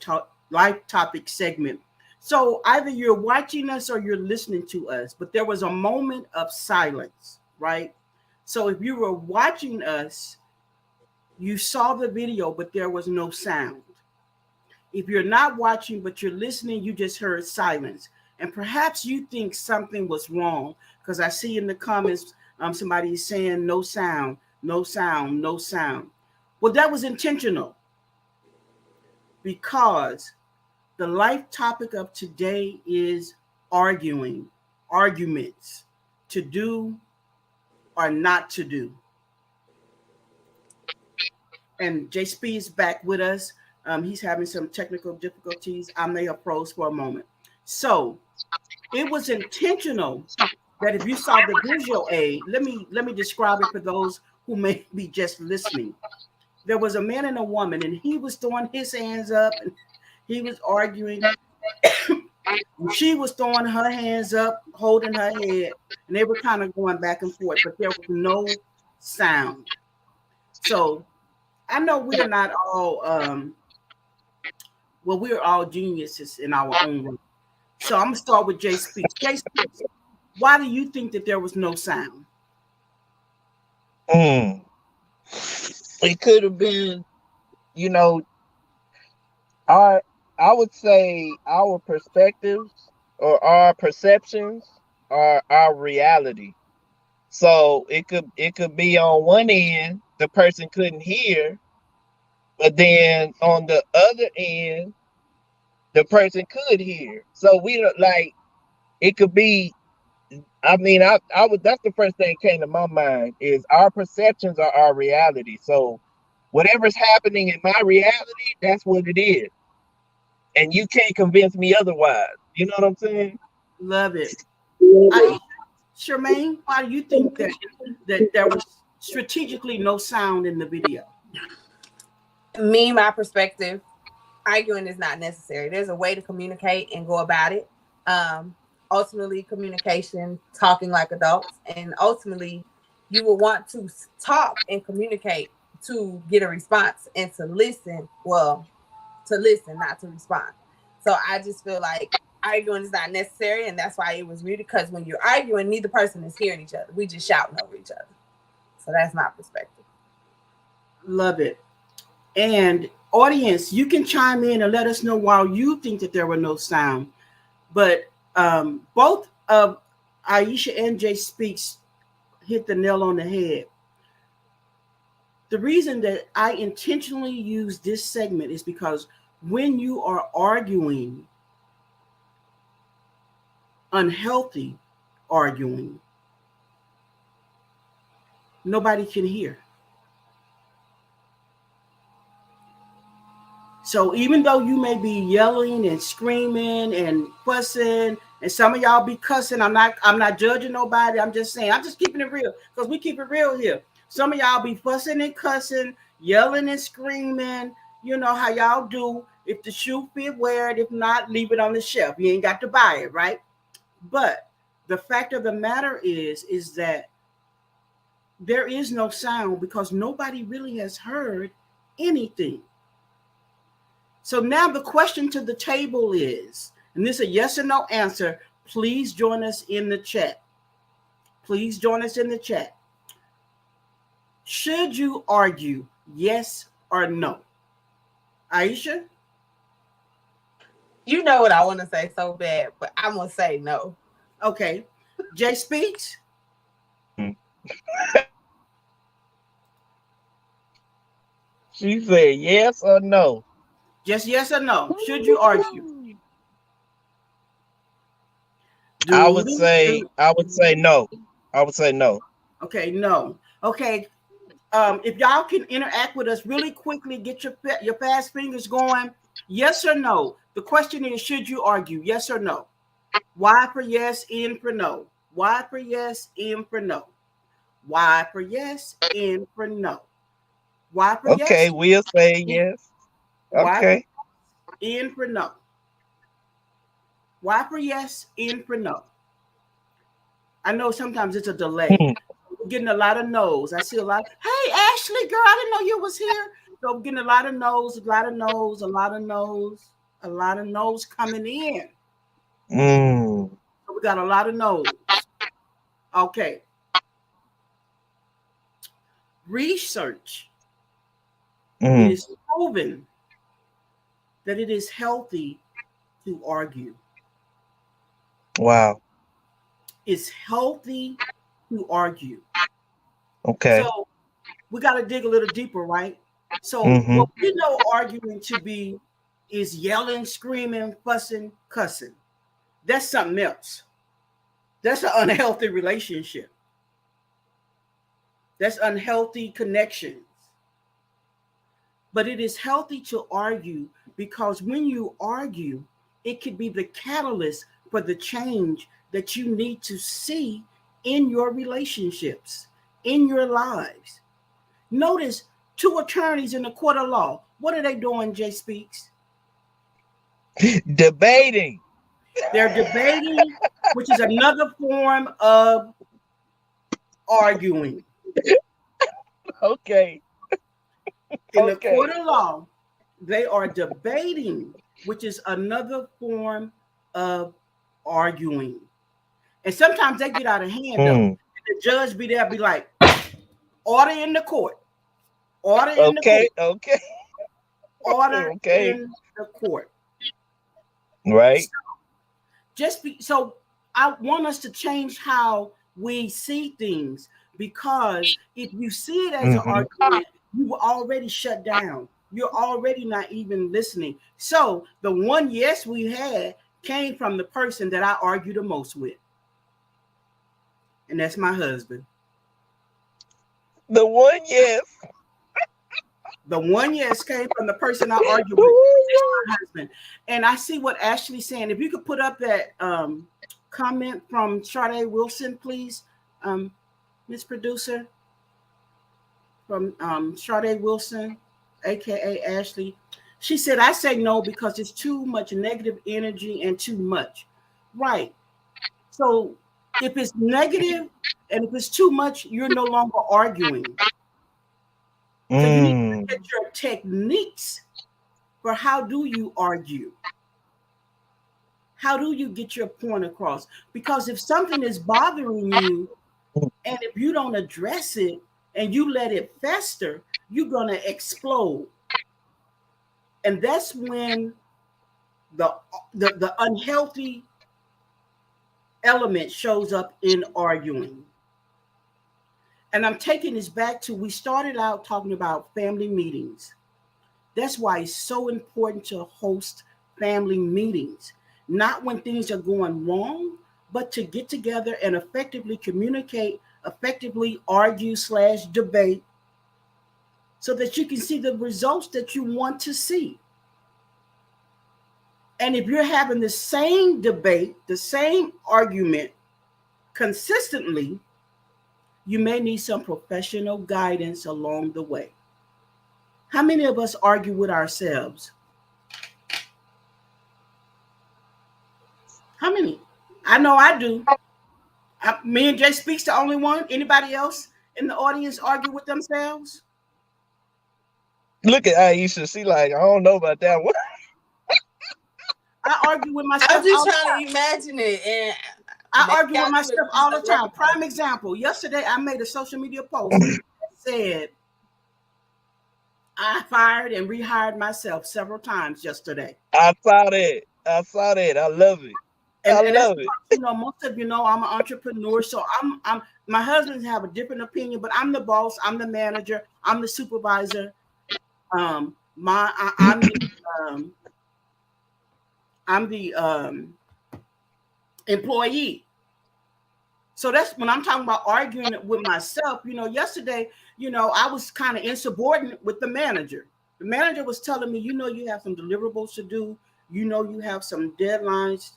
topic segment. So either you're watching us or you're listening to us, but there was a moment of silence, right? So if you were watching us, you saw the video, but there was no sound. If you're not watching, but you're listening, you just heard silence. And perhaps you think something was wrong because I see in the comments somebody is saying no sound, no sound, no sound. Well, that was intentional because the life topic of today is arguments, to do or not to do. And JSP is back with us. He's having some technical difficulties. I may have froze for a moment. So it was intentional that if you saw the visual aid, let me describe it for those who may be just listening. There was a man and a woman, and he was throwing his hands up, and he was arguing. She was throwing her hands up, holding her head, and they were kind of going back and forth, but there was no sound. So I know we're not all, we're all geniuses in our own way. So I'm going to start with Jay Speaks. Jay Speaks, why do you think that there was no sound? It could have been, I would say our perspectives or our perceptions are our reality. So it could be on one end the person couldn't hear, but then on the other end the person could hear. So we don't like it could be. I mean, I would. That's the first thing that came to my mind is our perceptions are our reality. So whatever's happening in my reality, that's what it is, and you can't convince me otherwise. You know what I'm saying? Love it. Charmaine, why do you think that there was strategically no sound in the video? My perspective, arguing is not necessary. There's a way to communicate and go about it. Ultimately, communication, talking like adults, and ultimately, you will want to talk and communicate to get a response and to listen. Well, to listen, not to respond. So I just feel like arguing is not necessary, and that's why it was muted. Because when you're arguing, neither person is hearing each other. We just shouting over each other. So that's my perspective. Love it. And audience, you can chime in and let us know why you think that there were no sound. But both of Aisha and Jay Speaks hit the nail on the head. The reason that I intentionally use this segment is because when you are arguing, unhealthy arguing, nobody can hear. So even though you may be yelling and screaming and fussing, and some of y'all be cussing, I'm not judging nobody. I'm just saying, I'm just keeping it real because we keep it real here. Some of y'all be fussing and cussing, yelling and screaming. You know how y'all do. If the shoe fit, wear it. If not, leave it on the shelf. You ain't got to buy it, right? But the fact of the matter is that there is no sound because nobody really has heard anything. So now the question to the table is, and this is a yes or no answer, please join us in the chat. Please join us in the chat. Should you argue, yes or no? Aisha? You know what I want to say so bad, but I'm going to say no. Okay. Jay Speaks? She said yes or no. Just yes or no. Should you argue? I would say no. I would say no. Okay, no. Okay. If y'all can interact with us really quickly, get your fast fingers going. Yes or no? The question is, should you argue? Yes or no? Y for yes, N for no. Y for yes, N for no. Y for yes, N for no. Y for yes. Okay, we'll say yes. Okay. N for no. Y for yes, N for no. I know sometimes it's a delay. We're getting a lot of no's. I see a lot. Hey, Ashley, girl, I didn't know you was here. So we're getting a lot of no's, a lot of no's, a lot of no's, a lot of no's coming in. So we got a lot of no's. Okay. Research. It is proven that it is healthy to argue. Wow. It's healthy to argue. Okay. So we got to dig a little deeper, right? So what we know arguing to be is yelling, screaming, fussing, cussing. That's something else. That's an unhealthy relationship. That's unhealthy connections. But it is healthy to argue because when you argue, it could be the catalyst for the change that you need to see in your relationships, in your lives. Notice 2 attorneys in the court of law. What are they doing, Jay Speaks? Debating. They're debating, which is another form of arguing. Okay. In the court of law, they are debating, which is another form of arguing. And sometimes they get out of hand, though. And the judge be there, be like, order in the court. Order in the court. Okay. Order in the court. Right. So I want us to change how we see things, because if you see it as an argument, you were already shut down. You're already not even listening. So the one yes we had came from the person that I argue the most with. And that's my husband. The one yes. The one yes came from the person I argue with. It's my husband. And I see what Ashley's saying. If you could put up that comment from Sade Wilson, please, Miss Producer. From Sade Wilson, aka Ashley. She said, I say no because it's too much negative energy and too much. Right. So if it's negative and if it's too much, you're no longer arguing. So you need to look at your techniques for how do you argue? How do you get your point across? Because if something is bothering you, and if you don't address it and you let it fester, you're going to explode. And that's when the unhealthy element shows up in arguing. And I'm taking this back to, we started out talking about family meetings. That's why it's so important to host family meetings, not when things are going wrong, but to get together and effectively communicate, effectively argue/debate, so that you can see the results that you want to see. And if you're having the same debate, the same argument consistently, you may need some professional guidance along the way. How many of us argue with ourselves? How many? I know I do. Me and Jay Speaks the only one. Anybody else in the audience argue with themselves? Look at Aisha. She like, I don't know about that one. I argue with myself. I'm just trying to imagine it. And I argue with myself all the time. Prime example. Yesterday, I made a social media post that said I fired and rehired myself several times yesterday. I saw that. I love it. And love it. You know, most of you know I'm an entrepreneur, so I'm my husband have a different opinion, but I'm the boss, I'm the manager, I'm the supervisor. I'm the employee. So that's when I'm talking about arguing with myself. You know, yesterday, you know, I was kind of insubordinate with the manager. The manager was telling me, you know, you have some deliverables to do. You know, you have some deadlines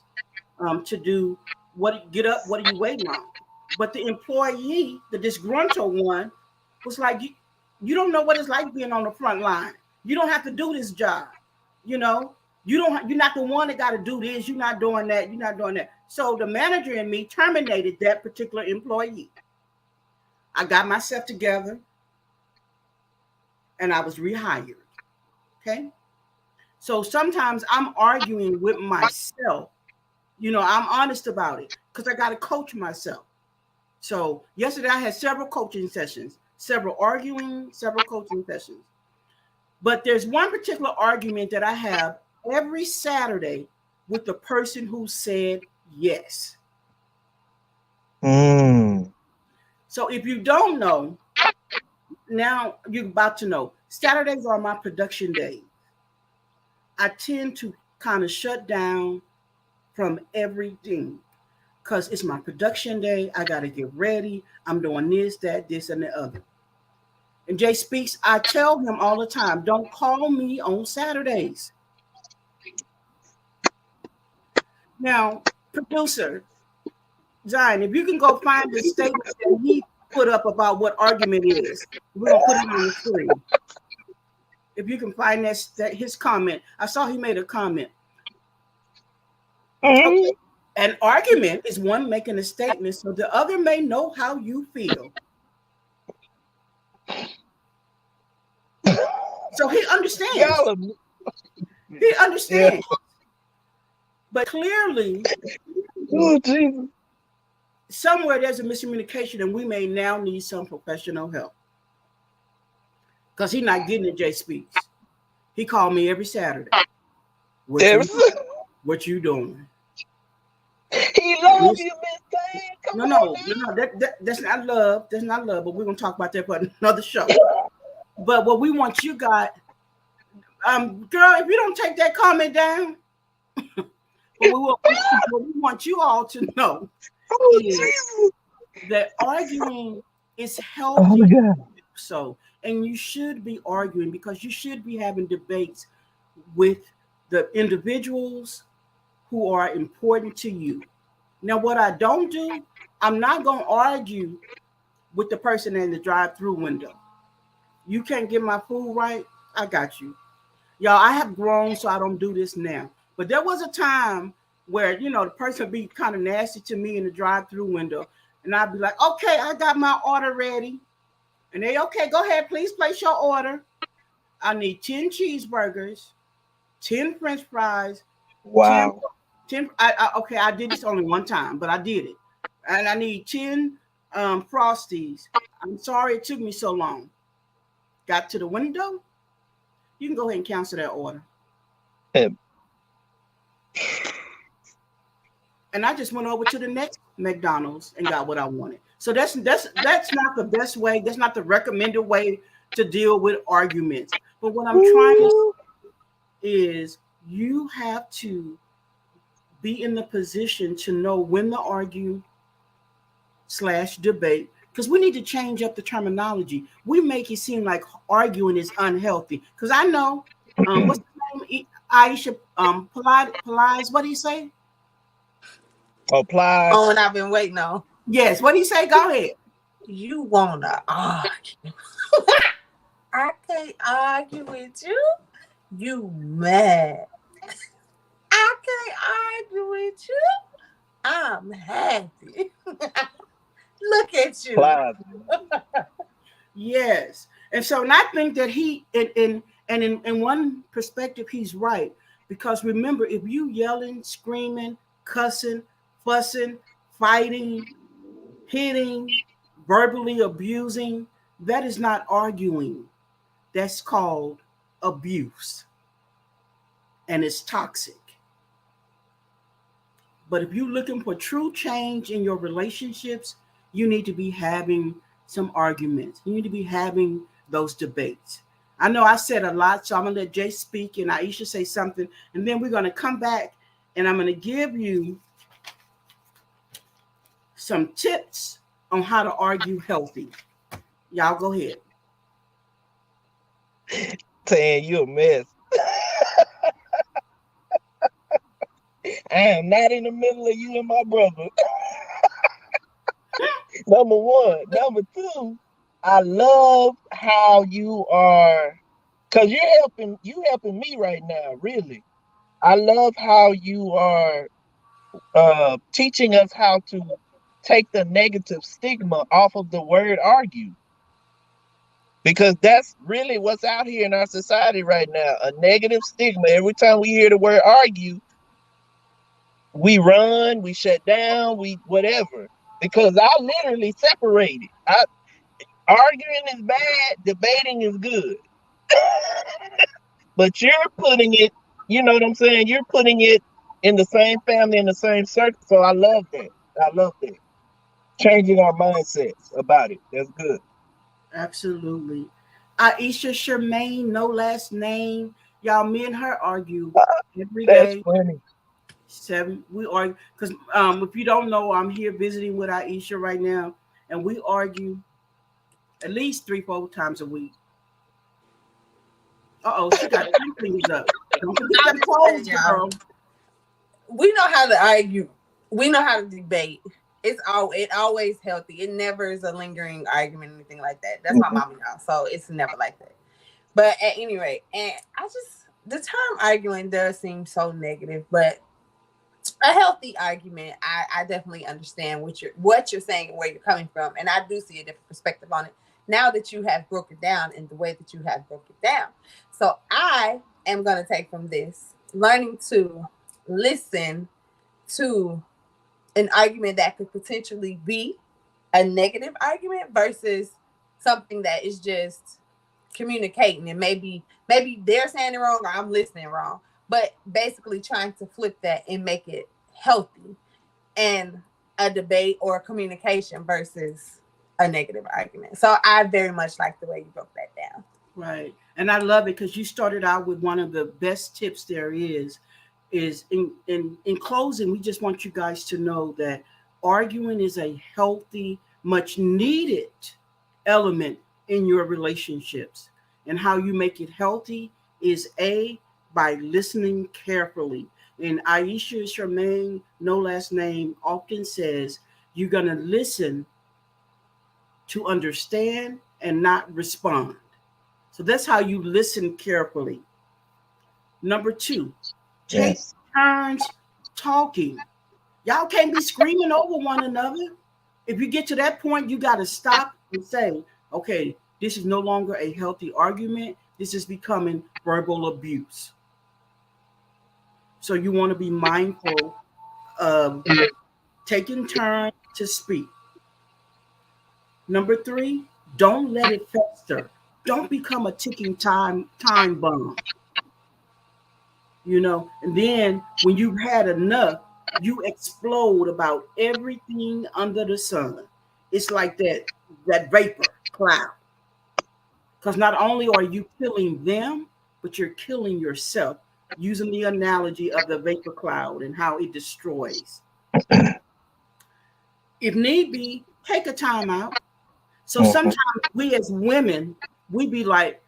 to do. Get up, what are you waiting on? But the employee, the disgruntled one, was like, you don't know what it's like being on the front line. You don't have to do this job. You know, you're not the one that got to do this. You're not doing that. You're not doing that. So the manager and me terminated that particular employee. I got myself together and I was rehired. Okay. So sometimes I'm arguing with myself. You know, I'm honest about it because I got to coach myself. So yesterday I had several coaching sessions, several arguing, several coaching sessions. But there's one particular argument that I have every Saturday with the person who said yes. So if you don't know, now you're about to know. Saturdays are my production days. I tend to kind of shut down from everything because it's my production day. I got to get ready. I'm doing this, that, this, and the other. And Jay Speaks, I tell him all the time, don't call me on Saturdays. Now, producer, Zion, if you can go find the statement that he put up about what argument is, we're going to put it on the screen. If you can find that his comment. I saw he made a comment. Okay. An argument is one making a statement so the other may know how you feel. So he understands. He understands. Yeah. But clearly, somewhere there's a miscommunication and we may now need some professional help. Because he's not getting it, Jay Speaks. He called me every Saturday. What you doing? He loves you, Miss Thing. No, that's not love. That's not love, but we're going to talk about that for another show. But what we want you got, girl, if you don't take that comment down, what we want you all to know is that arguing is healthy. So, and you should be arguing because you should be having debates with the individuals who are important to you. Now, what I don't do, I'm not going to argue with the person in the drive-through window. You can't get my food right, I got you. Y'all, I have grown, so I don't do this now. But there was a time where, you know, the person would be kind of nasty to me in the drive-through window. And I'd be like, okay, I got my order ready. And they, okay, go ahead, please place your order. I need 10 cheeseburgers, 10 French fries, 10. Okay, I did this only one time, but I did it. And I need 10 Frosties. I'm sorry it took me so long. Got to the window. You can go ahead and cancel that order. And I just went over to the next McDonald's and got what I wanted. So that's not the best way. That's not the recommended way to deal with arguments. But what I'm trying to say is you have to be in the position to know when to argue / debate, because we need to change up the terminology. We make it seem like arguing is unhealthy. Because I know, what's the name? Aisha Plies. What do you say? Oh, Plies. Oh, and I've been waiting on. Yes. What do you say? Go ahead. You wanna argue? I can't argue with you. You mad? I can't argue with you. I'm happy. Look at you. Yes. And so, and I think that he, in one perspective, he's right. Because remember, if you yelling, screaming, cussing, fussing, fighting, hitting, verbally abusing, that is not arguing. That's called abuse. And it's toxic. But if you're looking for true change in your relationships, you need to be having some arguments. You need to be having those debates. I know I said a lot, so I'm going to let Jay speak and Aisha say something. And then we're going to come back and I'm going to give you some tips on how to argue healthy. Y'all go ahead. Tan, you a mess. I am not in the middle of you and my brother. Number one. Number two, I love how you are, because you're helping me right now, really. I love how you are teaching us how to take the negative stigma off of the word argue. Because that's really what's out here in our society right now, a negative stigma. Every time we hear the word argue, we run, we shut down, we whatever. Because I literally separated. Arguing is bad, debating is good. But you're putting it, you know what I'm saying? You're putting it in the same family, in the same circle. So I love that. I love that. Changing our mindsets about it. That's good. Absolutely. Aisha Shermaine, no last name. Y'all, me and her argue every That's day. funny. 7. We argue because if you don't know, I'm here visiting with Aisha right now, and we argue at least 3-4 times a week. She got 2 fingers up. Don't forget that clothes, girl. We know how to argue. We know how to debate. It always healthy. It never is a lingering argument or anything like that. That's my mom, y'all. So it's never like that. But at any rate, and the term arguing does seem so negative, but a healthy argument, I definitely understand what you're saying and where you're coming from, and I do see a different perspective on it now that you have broken it down in the way that you have broken it down. So I am going to take from this learning to listen to an argument that could potentially be a negative argument versus something that is just communicating, and maybe they're saying it wrong or I'm listening wrong, but basically trying to flip that and make it healthy and a debate or a communication versus a negative argument. So I very much like the way you broke that down. Right. And I love it because you started out with one of the best tips there is in closing, we just want you guys to know that arguing is a healthy, much needed element in your relationships. And how you make it healthy is by listening carefully. And Aisha Shermaine, no last name, often says you're going to listen to understand and not respond. So that's how you listen carefully. Number 2, take turns talking. Y'all can't be screaming over one another. If you get to that point, you got to stop and say, okay, this is no longer a healthy argument. This is becoming verbal abuse. So you want to be mindful of taking time to speak. Number 3, don't let it fester. Don't become a ticking time bomb. And then when you've had enough, you explode about everything under the sun. It's like that vapor cloud. Because not only are you killing them, but you're killing yourself, using the analogy of the vapor cloud and how it destroys. If need be, take a time out. So sometimes we as women, we be like,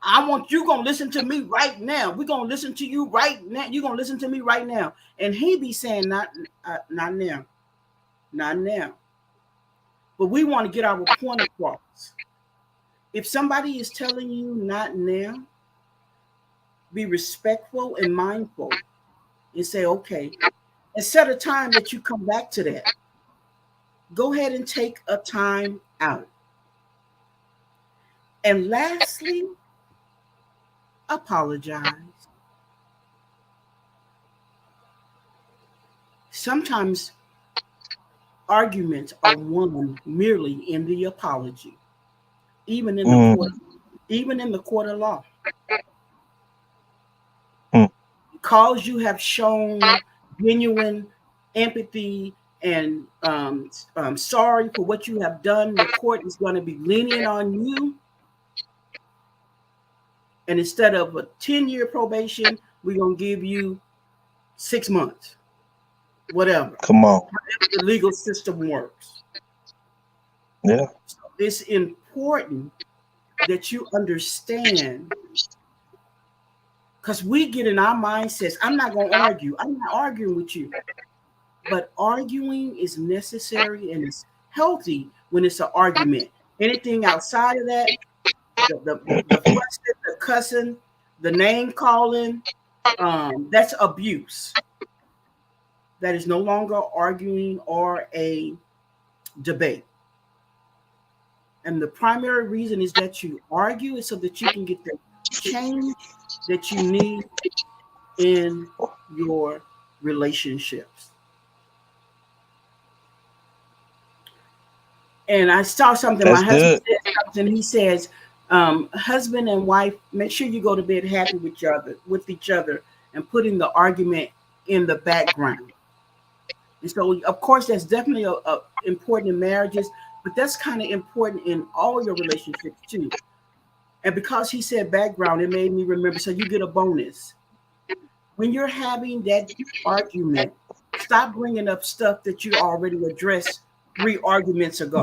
I want you going to listen to me right now. We're going to listen to you right now. You're going to listen to me right now. And he be saying, not now. Not now. But we want to get our point across. If somebody is telling you not now, be respectful and mindful and say, okay, and set a time that you come back to that. Go ahead and take a time out. And lastly, apologize. Sometimes arguments are won merely in the apology, even in the court of law. Because you have shown genuine empathy and sorry for what you have done, the court is going to be lenient on you. And instead of a 10-year probation, we're going to give you 6 months. Whatever. Come on. However the legal system works. Yeah. So it's important that you understand, because we get in our mindsets, I'm not going to argue. I'm not arguing with you. But arguing is necessary and it's healthy when it's an argument. Anything outside of that, the fussing, the cussing, the name calling, that's abuse. That is no longer arguing or a debate. And the primary reason is that you argue is so that you can get the change that you need in your relationships. And I saw something. That's my husband good. said something. He says, husband and wife, make sure you go to bed happy with each other and putting the argument in the background. And so, of course, that's definitely important in marriages, but that's kind of important in all your relationships too. And because he said background, it made me remember. So you get a bonus. When you're having that argument, stop bringing up stuff that you already addressed 3 arguments ago.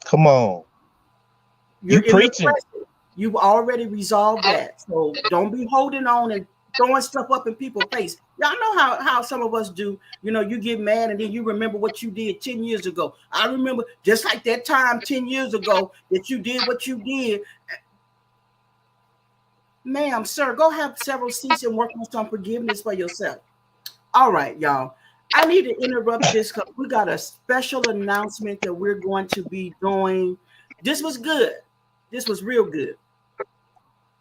Come on. You're preaching. You've already resolved that. So don't be holding on and throwing stuff up in people's face. Y'all know how some of us do. You get mad and then you remember what you did 10 years ago. I remember just like that time 10 years ago that you did what you did. Ma'am, sir, go have several seats and work on some forgiveness for yourself. All right, y'all. I need to interrupt this because we got a special announcement that we're going to be doing. This was good. This was real good.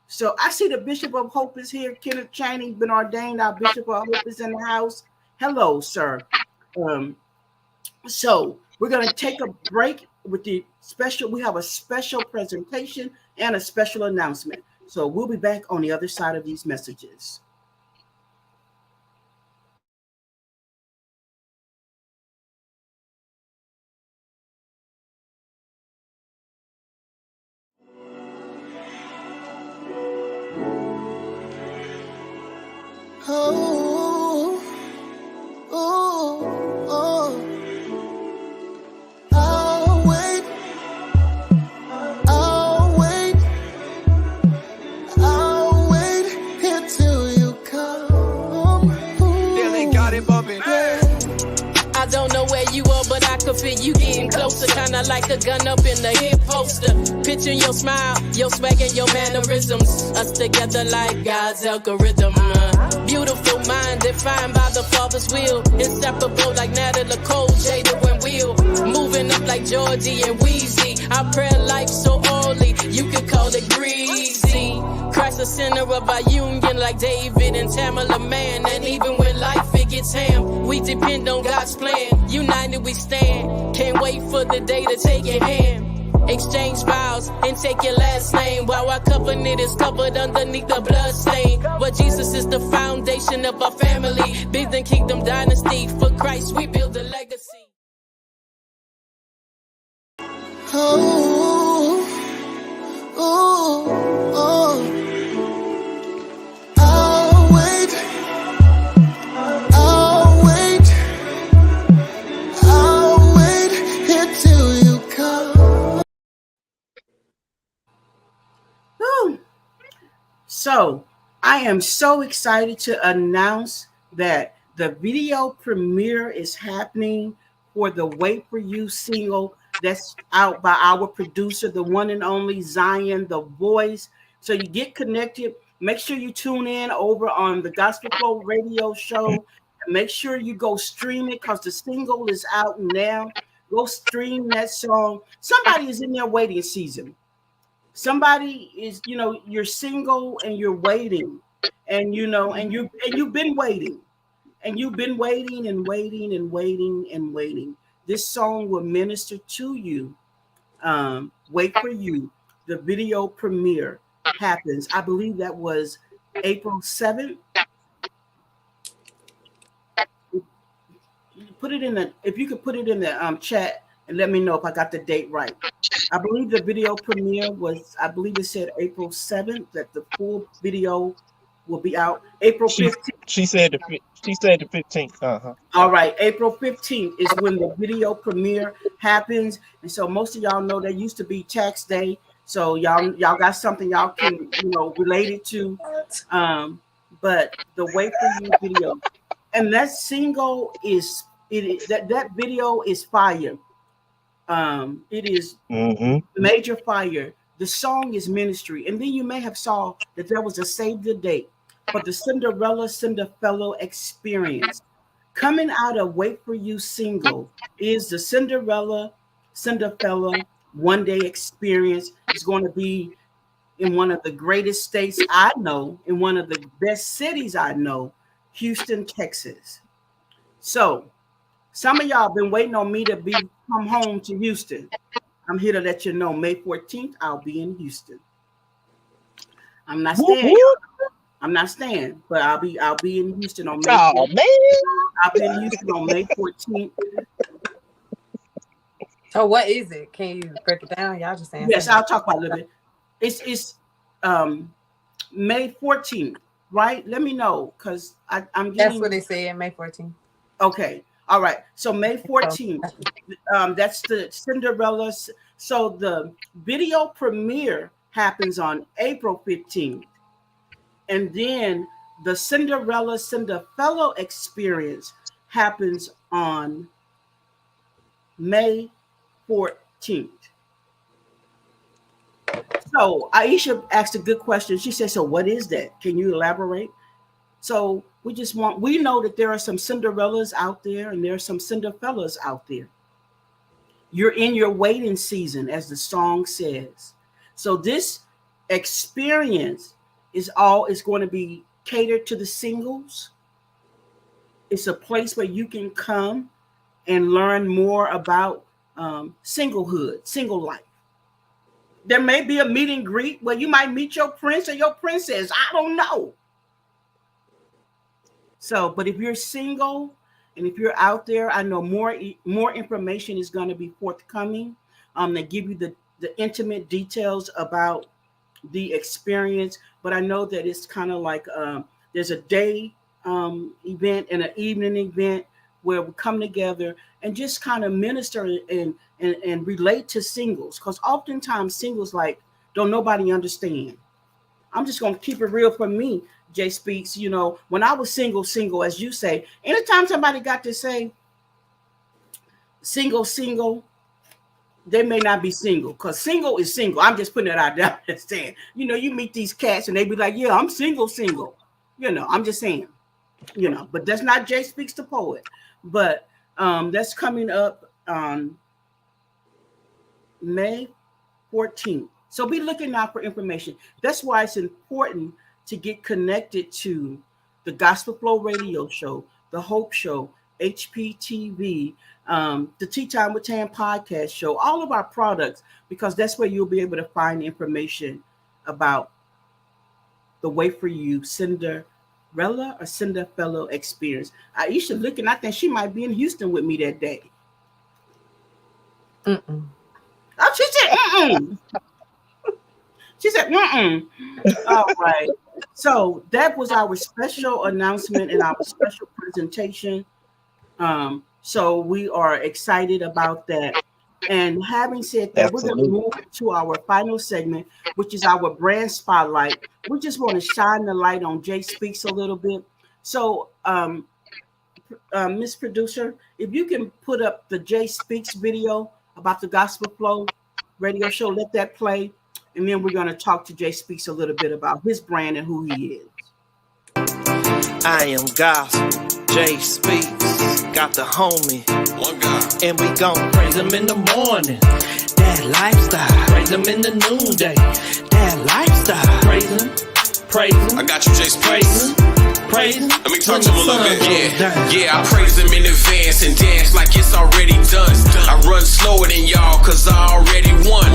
So I see the Bishop of Hope is here. Kenneth Channing been ordained. Our Bishop of Hope is in the house. Hello, sir. So we're going to take a break with the special. We have a special presentation and a special announcement. So we'll be back on the other side of these messages. Oh, oh, oh. I'll wait until you come. Nearly got it bumping. I don't know where you are, but I can feel you getting closer. Kinda like a gun up in the hip holster. Picturing your smile, your swag and your mannerisms. Us together like God's algorithm. Beautiful mind defined by the Father's will. Inseparable like Natalie Cole, Jada and Will. Moving up like Georgie and Weezy. Our prayer life so oily, you could call it greasy. Christ the center of our union, like David and Tamala Man. And even when life it gets ham, we depend on God's plan. United we stand. Can't wait for the day to take your hand. Exchange vows and take your last name, while our covenant is covered underneath the blood stain. But Jesus is the foundation of our family, building kingdom dynasty. For Christ we build a legacy. Oh, oh, oh. I'll wait. I'll wait. I'll wait until you come. Woo. So I am so excited to announce that the video premiere is happening for the Wait For You single that's out by our producer, the one and only Zion, the voice. So you get connected. Make sure you tune in over on the Gospel Flow radio show. And make sure you go stream it because the single is out now. Go stream that song. Somebody is in their waiting season. Somebody is, you're single and you're waiting, and you've been waiting, and you've been waiting and waiting and waiting and waiting. This song will minister to you. Wait For You. The video premiere happens. I believe that was April 7th. Put it in the, if you could put it in the chat and let me know if I got the date right. I believe the video premiere was, I believe it said April 7th, that the full video will be out April 15th. She said the 15th. Uh-huh. All right, April 15th is when the video premiere happens. And so most of y'all know there used to be tax day. So y'all got something y'all can, relate it to. But the Wait For You video. And that single is that video is fire. It is major fire. The song is ministry. And then you may have saw that there was a save the date for the Cinderella experience. Coming out of Wait For You single is the Cinderella one day experience. Is going to be in one of the greatest states I know, in one of the best cities I know, Houston, Texas. So some of y'all been waiting on me to come home to Houston. I'm here to let you know May 14th, I'll be in Houston. I'm not staying. I'm not staying, but I'll be in Houston on May 14th. I'll be in Houston on May 14th. So what is it? Can you break it down? Y'all just saying. Yes, I'll talk about it a little bit. It's May 14th, right? Let me know because I'm getting. That's what they say, May 14th. Okay. All right. So May 14th, that's the Cinderella. So the video premiere happens on April 15th. And then the Cinderella experience happens on May 14th. So Aisha asked a good question. She said, so what is that? Can you elaborate? So we know that there are some Cinderellas out there and there are some Cinderfellas out there. You're in your waiting season, as the song says. So this experience is going to be catered to the singles. It's a place where you can come and learn more about singlehood, single life. There may be a meet and greet where you might meet your prince or your princess. I don't know. So, but if you're single and if you're out there, I know more information is going to be forthcoming. They give you the intimate details about the experience, but I know that it's kind of like there's a day event and an evening event where we come together and just kind of minister and relate to singles, because oftentimes singles don't nobody understand. I'm just going to keep it real for me, Jay Speaks. When I was single, as you say, anytime somebody got to say single, they may not be single, because single is single. I'm just putting it out there. I'm just saying, you meet these cats and they be like, yeah, I'm single. I'm just saying, but that's not Jay Speaks the poet. But that's coming up on May 14th. So be looking out for information. That's why it's important to get connected to the Gospel Flow Radio Show, the Hope Show, HPTV, the Tea Time with Tam podcast show, all of our products, because that's where you'll be able to find information about the Way for You Cinderella or Cinderfellow experience. Aisha looking, I think she might be in Houston with me that day. Oh, she said, She said, All right. So that was our special announcement and our special presentation. So we are excited about that. And having said that, we're going to move to our final segment, which is our brand spotlight. We just want to shine the light on Jay Speaks a little bit. So, Miss Producer, if you can put up the Jay Speaks video about the Gospel Flow radio show, let that play. And then we're going to talk to Jay Speaks a little bit about his brand and who he is. I am gospel, Jay Speaks, got the homie, one God, and we gon' praise him in the morning. That lifestyle, praise him in the noonday. That lifestyle, praise him. I got you, Jay Speaks. Praise him. Let me talk to him a little bit. Yeah, I praise him in advance and dance like it's already done. I run slower than y'all cause I already won.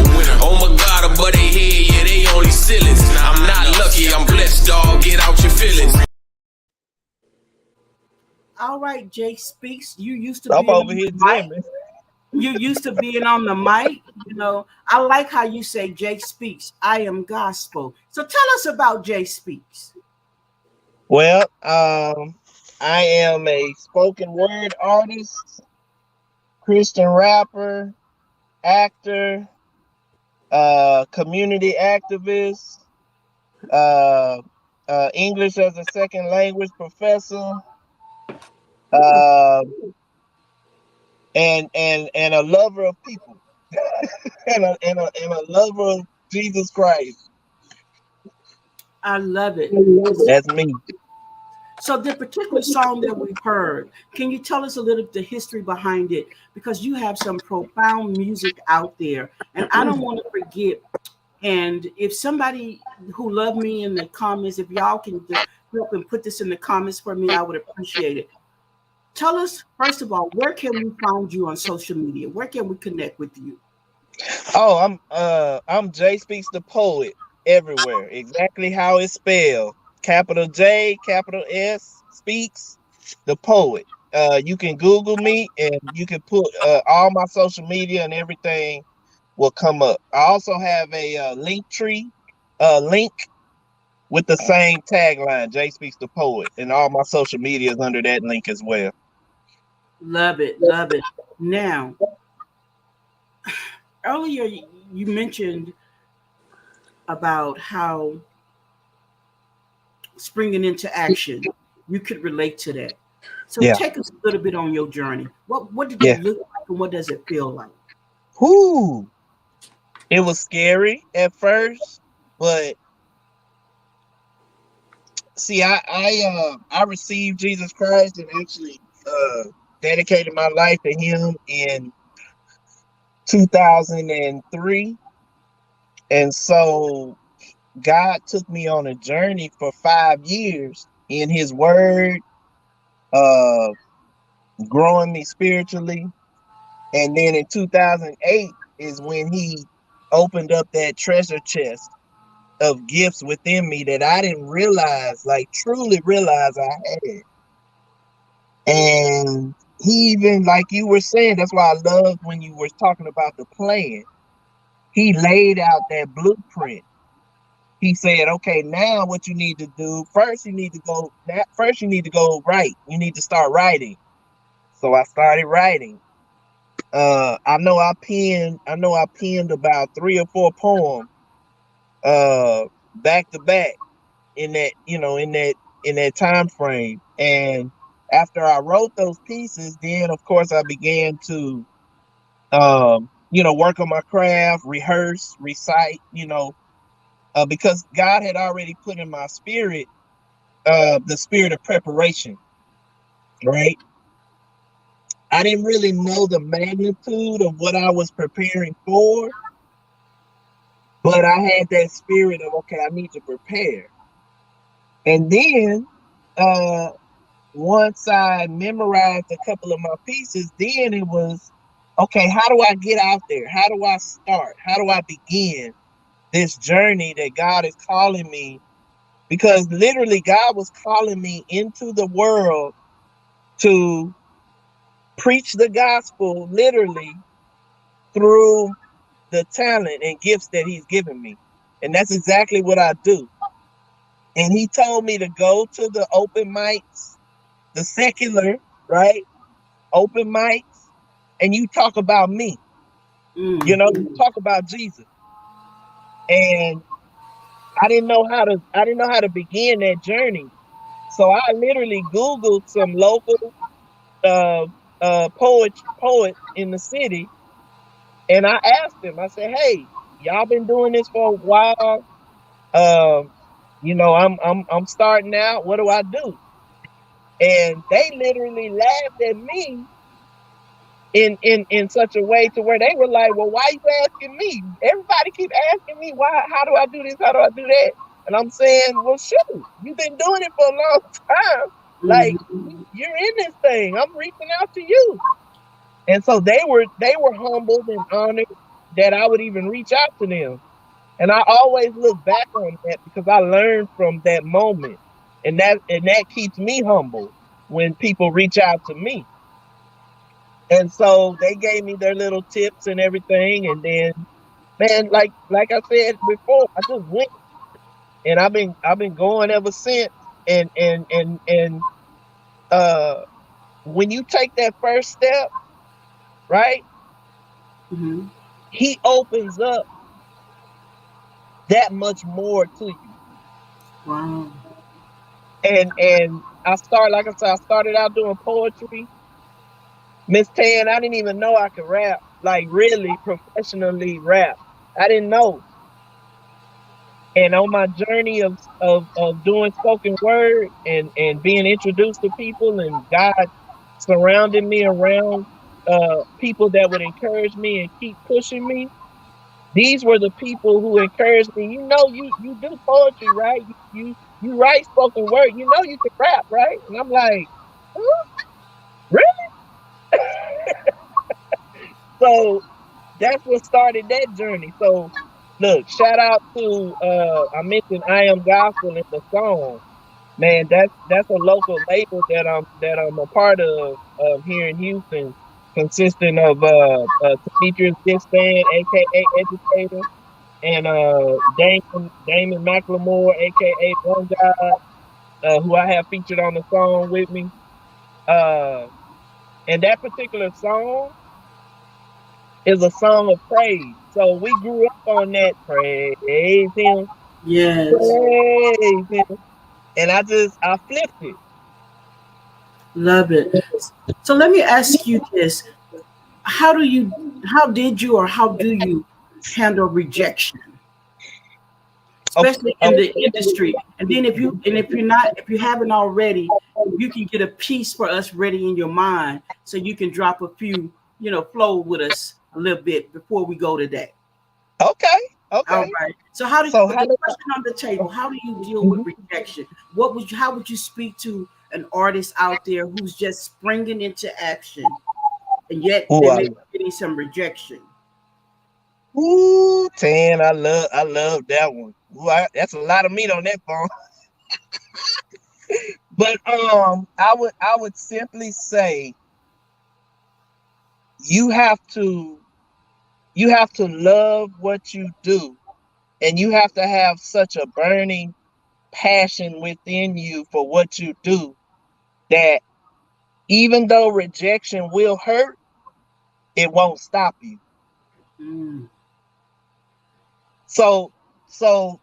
Oh my God, above they head, yeah, they only ceilings. I'm not lucky, I'm blessed, dog, get out your feelings. All right, Jay Speaks. You used to I'm be over here jamming. You used to being on the mic. You know, I like how you say Jay Speaks. I am gospel. So tell us about Jay Speaks. Well, I am a spoken word artist, Christian rapper, actor, community activist, English as a second language professor, and a lover of people, and a lover of Jesus Christ. I love it. That's me. So the particular song that we've heard, can you tell us a little the history behind it? Because you have some profound music out there, and I don't want to forget. And if somebody who love me in the comments, if y'all can just help and put this in the comments for me, I would appreciate it. Tell us, first of all, where can we find you on social media? Where can we connect with you? Oh, I'm Jay Speaks the Poet everywhere. Exactly how it's spelled. Capital J, capital S, Speaks the Poet. You can Google me and you can put all my social media and everything will come up. I also have a link link with the same tagline, Jay Speaks the Poet, and all my social media is under that link as well. Love it, love it. Now, earlier you mentioned about how springing into action, you could relate to that. So take us a little bit on your journey. What did that look like and what does it feel like? Whoo! It was scary at first, but see, I received Jesus Christ and actually dedicated my life to him in 2003. And so God took me on a journey for 5 years in his word, growing me spiritually. And then in 2008 is when he opened up that treasure chest of gifts within me that I didn't realize, like truly realize I had. And he even, like you were saying, that's why I loved when you were talking about the plan. He laid out that blueprint. He said, okay, now what you need to do, first you need to go write. You need to start writing. So I started writing. I know I penned about 3 or 4 poems back to back in that time frame. And after I wrote those pieces, then of course I began to work on my craft, rehearse, recite, because God had already put in my spirit the spirit of preparation, right? I didn't really know the magnitude of what I was preparing for, But I had that spirit of, okay, I need to prepare. And then once I memorized a couple of my pieces, then it was, okay, how do I get out there? How do I start? How do I begin this journey that God is calling me? Because literally, God was calling me into the world to preach the gospel, literally, through the talent and gifts that He's given me. And that's exactly what I do. And He told me to go to the open mics, the secular, right? Open mics, and you talk about me. You talk about Jesus. And I didn't know how to begin that journey. So I literally Googled some local uh poets in the city, and I asked them, I said, hey, y'all been doing this for a while. Um, I'm starting out. What do I do? And they literally laughed at me in such a way to where they were like, well, why you asking me? Everybody keep asking me how do I do this? How do I do that? And I'm saying, well, shoot, you've been doing it for a long time. Like, you're in this thing. I'm reaching out to you. And so they were humbled and honored that I would even reach out to them. And I always look back on that because I learned from that moment. And that keeps me humble when people reach out to me. And so they gave me their little tips and everything. And then, man, like I said before, I just went, and I've been going ever since. And uh when you take that first step, right, He opens up that much more to you. Wow. And like I said, I started out doing poetry. Miss Tan, I didn't even know I could rap, like really professionally rap. I didn't know. And on my journey of doing spoken word and being introduced to people, and God surrounding me around people that would encourage me and keep pushing me. These were the people who encouraged me. You do poetry, right? You write spoken word. You can rap, right? And I'm like, huh? Really? So that's what started that journey. So look, shout out to I mentioned I Am Gospel in the song. Man, that's a local label that I'm a part of here in Houston, consisting of Demetrius Disband, aka Educator, and Damon McLemore, aka One Guy, who I have featured on the song with me. Uh, and that particular song is a song of praise. So we grew up on that praise him, Yes. praise him, and I flipped it. Love it. So let me ask you this. How did you or how do you handle rejection? Okay, Especially in the industry. And then if you haven't already, if you can get a piece for us ready in your mind so you can drop a few, flow with us a little bit before we go today. okay, All okay. right. So how do you, So with how the do question on the table, how do you deal with Mhm. rejection? How would you speak to an artist out there who's just springing into action and yet Ooh, they may be getting some rejection? ooh, Tan, I love that one. Ooh, that's a lot of meat on that bone. But I would simply say you have to you have to love what you do, and you have to have such a burning passion within you for what you do that even though rejection will hurt, it won't stop you. Mm, So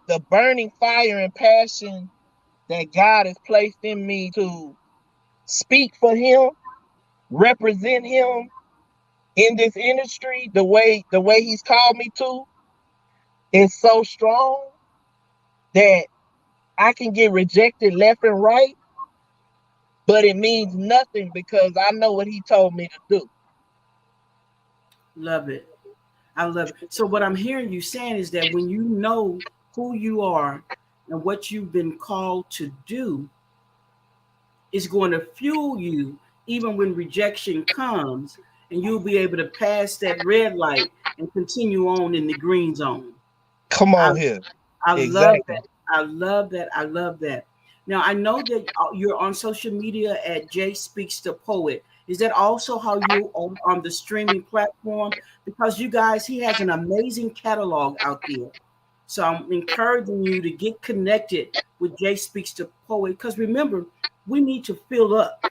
the burning fire and passion that God has placed in me to speak for Him, represent Him in this industry, the way He's called me to, is so strong that I can get rejected left and right, but it means nothing because I know what He told me to do. love it. I love it. So what I'm hearing you saying is that when you know who you are and what you've been called to do, it's going to fuel you even when rejection comes, and you'll be able to pass that red light and continue on in the green zone. Come I on here. I love Exactly. that. I love that. I love that. Now I know that you're on social media at Jay Speaks the Poet. Is that also how you on the streaming platform? Because you guys, he has an amazing catalog out there. So I'm encouraging you to get connected with Jay Speaks the Poet. Because remember, we need to fill up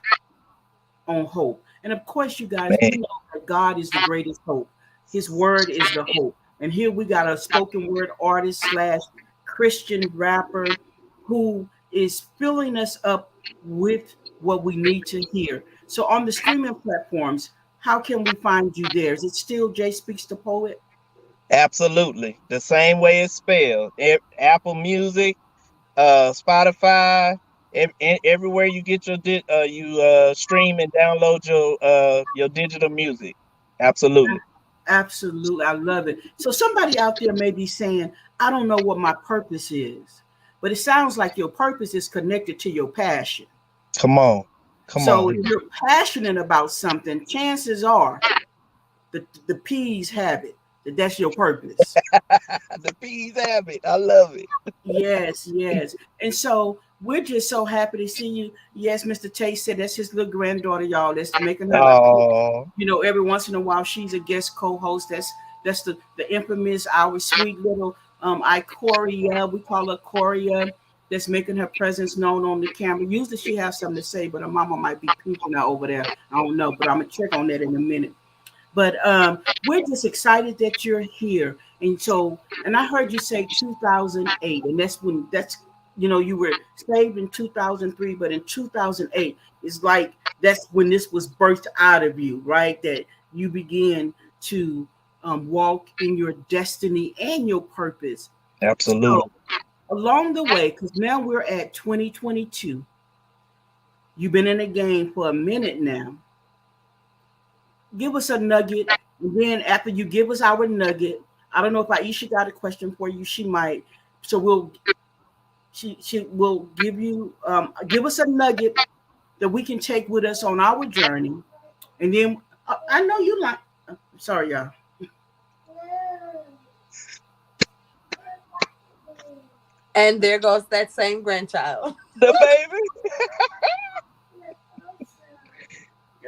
on hope. And of course, you guys, Man, we know that God is the greatest hope. His word is the hope. And here we got a spoken word artist slash Christian rapper who is filling us up with what we need to hear. So on the streaming platforms, how can we find you there? Is it still Jay Speaks the Poet? absolutely. The same way it's spelled. Apple Music, Spotify, everywhere you get your stream and download your digital music. Absolutely. Absolutely. I love it. So somebody out there may be saying, I don't know what my purpose is, but it sounds like your purpose is connected to your passion. Come on. Come So on if here. you're passionate about something, chances are the P's have it that that's your purpose. The bees have it. I love it. Yes, yes. And so we're just so happy to see you. Yes, Mr. Tate said that's his little granddaughter, y'all. That's making her like, Oh, every once in a while she's a guest co-host. That's the infamous our sweet little Ikoria. We call her Coria. That's making her presence known on the camera. Usually she has something to say, but her mama might be pinching her over there. I don't know, but I'm gonna check on that in a minute. But we're just excited that you're here. And so, and I heard you say 2008, and you were saved in 2003, but in 2008, it's like that's when this was birthed out of you, right? That you began to walk in your destiny and your purpose. absolutely. So, along the way, because now we're at 2022, you've been in the game for a minute now. Give us a nugget, and then after you give us our nugget, I don't know if Aisha got a question for you. She might. So she will give us a nugget that we can take with us on our journey, and then I know you like. Sorry, y'all. And there goes that same grandchild. The baby.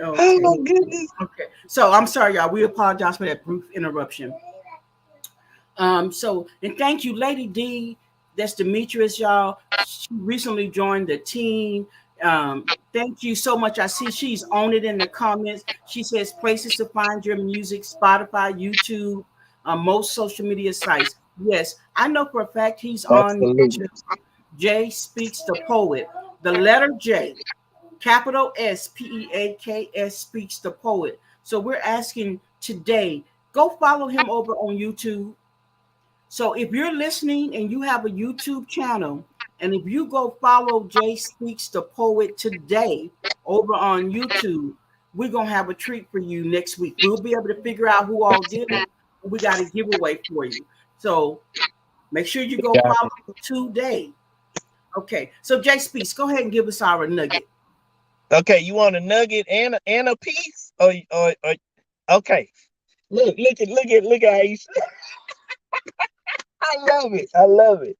Oh Okay. my goodness. Okay. So I'm sorry, y'all. We apologize for that brief interruption. And thank you, Lady D. That's Demetrius, y'all. She recently joined the team. Thank you so much. I see she's on it in the comments. She says places to find your music: Spotify, YouTube, most social media sites. Yes, I know for a fact he's on Absolutely. Jay Speaks the Poet. The letter J, capital SPEAKS Speaks the Poet. So we're asking today, go follow him over on YouTube. So if you're listening and you have a YouTube channel, and if you go follow Jay Speaks the Poet today over on YouTube, we're gonna have a treat for you next week. We'll be able to figure out who all did it. We got a giveaway for you. So make sure you go Got follow it. today. Okay. So Jay Speaks, go ahead and give us our nugget. Okay, you want a nugget and a piece? Or okay. Look at Aisha. I love it. I love it.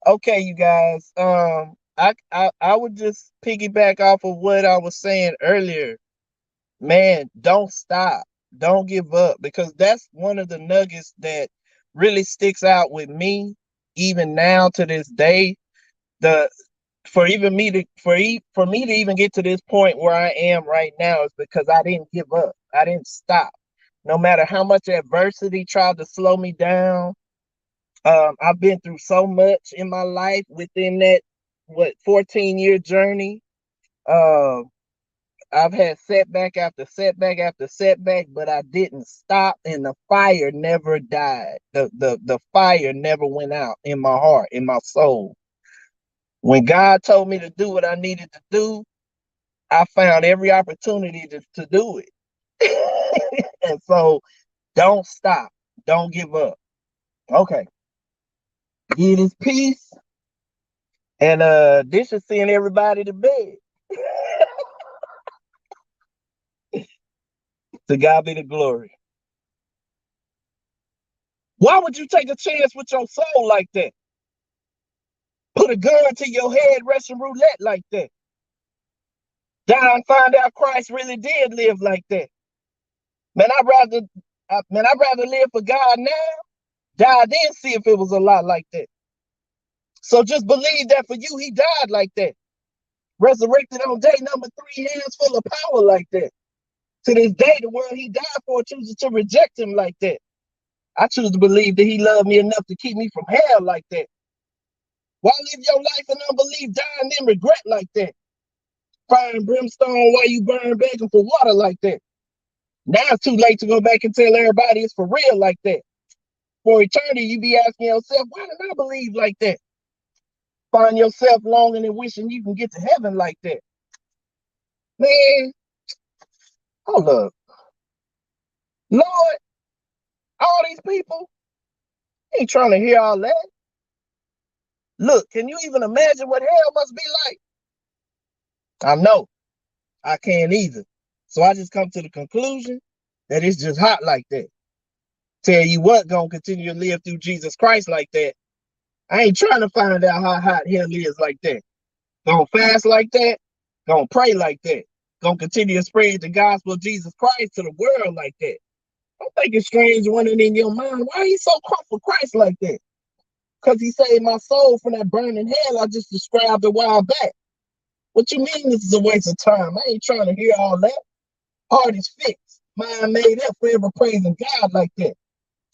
Okay, you guys. I would just piggyback off of what I was saying earlier. Man, don't stop. Don't give up, because that's one of the nuggets that really sticks out with me even now to this day. The for even me to for me to even get to this point where I am right now is because I didn't give up. I didn't stop. No matter how much adversity tried to slow me down, I've been through so much in my life within that 14-year journey. Um, I've had setback after setback after setback, but I didn't stop, and the fire never died. The fire never went out in my heart, in my soul. When God told me to do what I needed to do, I found every opportunity to do it. And so don't stop. Don't give up. Okay. Get his peace. And this is send everybody to bed. To God be the glory. Why would you take a chance with your soul like that? Put a gun to your head, Russian roulette like that. Die and find out Christ really did live like that. Man, I'd rather live for God now. Die then see if it was a lot like that. So just believe that for you, he died like that. Resurrected on day number 3, hands full of power like that. To this day, the world he died for chooses to reject him like that. I choose to believe that he loved me enough to keep me from hell like that. Why live your life in unbelief, die and then regret like that? Fire and brimstone while you burn begging for water like that. Now it's too late to go back and tell everybody it's for real like that. For eternity, you be asking yourself, why did I believe like that? Find yourself longing and wishing you can get to heaven like that. Man, hold up. Lord, all these people ain't trying to hear all that. Look, can you even imagine what hell must be like? I know. I can't either. So I just come to the conclusion that it's just hot like that. Tell you what, gonna continue to live through Jesus Christ like that. I ain't trying to find out how hot hell is like that. Gonna fast like that. Gonna pray like that. Gonna continue to spread the gospel of Jesus Christ to the world like that. Don't think it's strange running in your mind. Why are you so close for Christ like that? Because he saved my soul from that burning hell I just described a while back. What you mean this is a waste of time? I ain't trying to hear all that. Heart is fixed. Mind made up, forever praising God like that.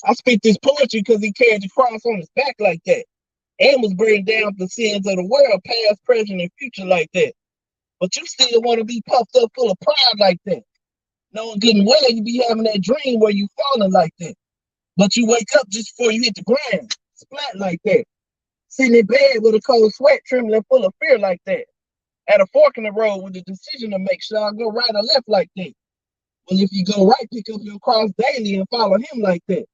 I speak this poetry because he carried the cross on his back like that. And was bringing down the sins of the world, past, present, and future like that. But you still want to be puffed up full of pride like that. Knowing good and well you be having that dream where you falling like that. But you wake up just before you hit the ground, splat like that. Sitting in bed with a cold sweat, trembling full of fear like that. At a fork in the road with a decision to make, should I go right or left like that? Well, if you go right, pick up your cross daily and follow him like that.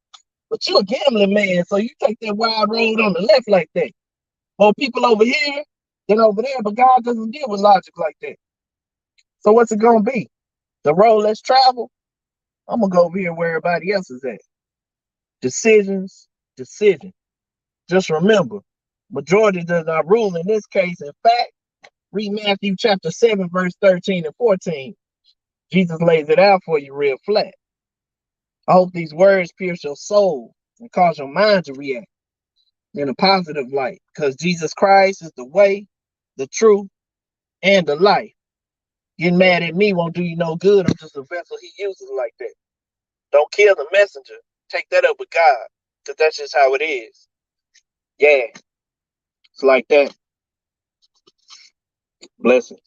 But you a gambling man, so you take that wide road on the left like that. More people over here than over there, but God doesn't deal with logic like that. So what's it gonna be? The road less travel? I'm gonna go over here where everybody else is at. Decisions. Just remember, majority does not rule in this case. In fact, read Matthew chapter 7, verse 13 and 14. Jesus lays it out for you real flat. I hope these words pierce your soul and cause your mind to react in a positive light, because Jesus Christ is the way, the truth, and the life. Getting mad at me won't do you no good. I'm just a vessel he uses like that. Don't kill the messenger. Take that up with God, because that's just how it is. Yeah, it's like that. Blessings.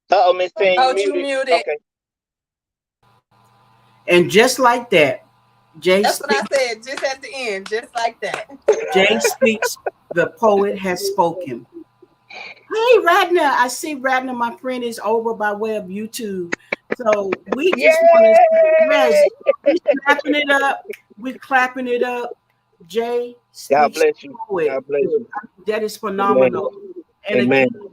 Uh-oh, Miss Tan, Oh, you you muted. muted. Okay. And just like that, That's what I said, just at the end, just like that. Jay Speaks, the poet has spoken. Hey, Radna, I see Radna, my friend, is over by way of YouTube. So we just want to say, yes, we're clapping it up. We're clapping it up. Jay God Speaks, bless you. poet. God bless you. That is Amen. phenomenal. And Amen. again,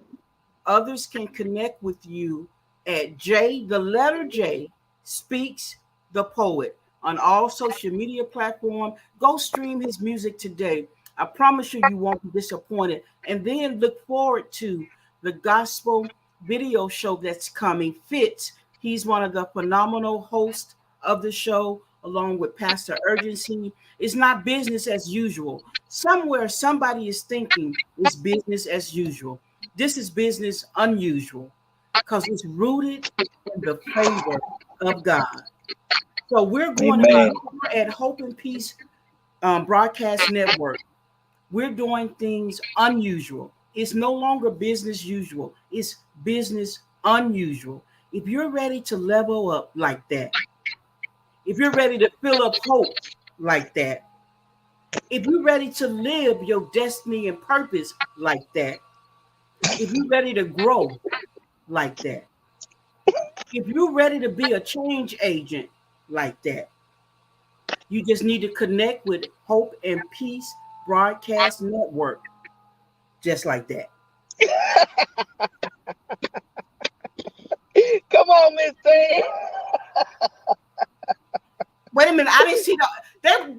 others can connect with you at J, the letter J, Speaks the Poet on all social media platforms. Go stream his music today. I promise you, you won't be disappointed. And then look forward to the gospel video show that's coming. Fitz, he's one of the phenomenal hosts of the show, along with Pastor Urgency. It's not business as usual. Somewhere, somebody is thinking it's business as usual. This is business unusual because it's rooted in the favor of God. So we're going to Amen. at Hope and Peace Broadcast Network. We're doing things unusual. It's no longer business usual. It's business unusual. If you're ready to level up like that, if you're ready to fill up hope like that, if you're ready to live your destiny and purpose like that, if you're ready to grow like that, if you're ready to be a change agent like that, you just need to connect with Hope and Peace Broadcast Network just like that. Come on, Miss Thing. Wait a minute, I didn't see that.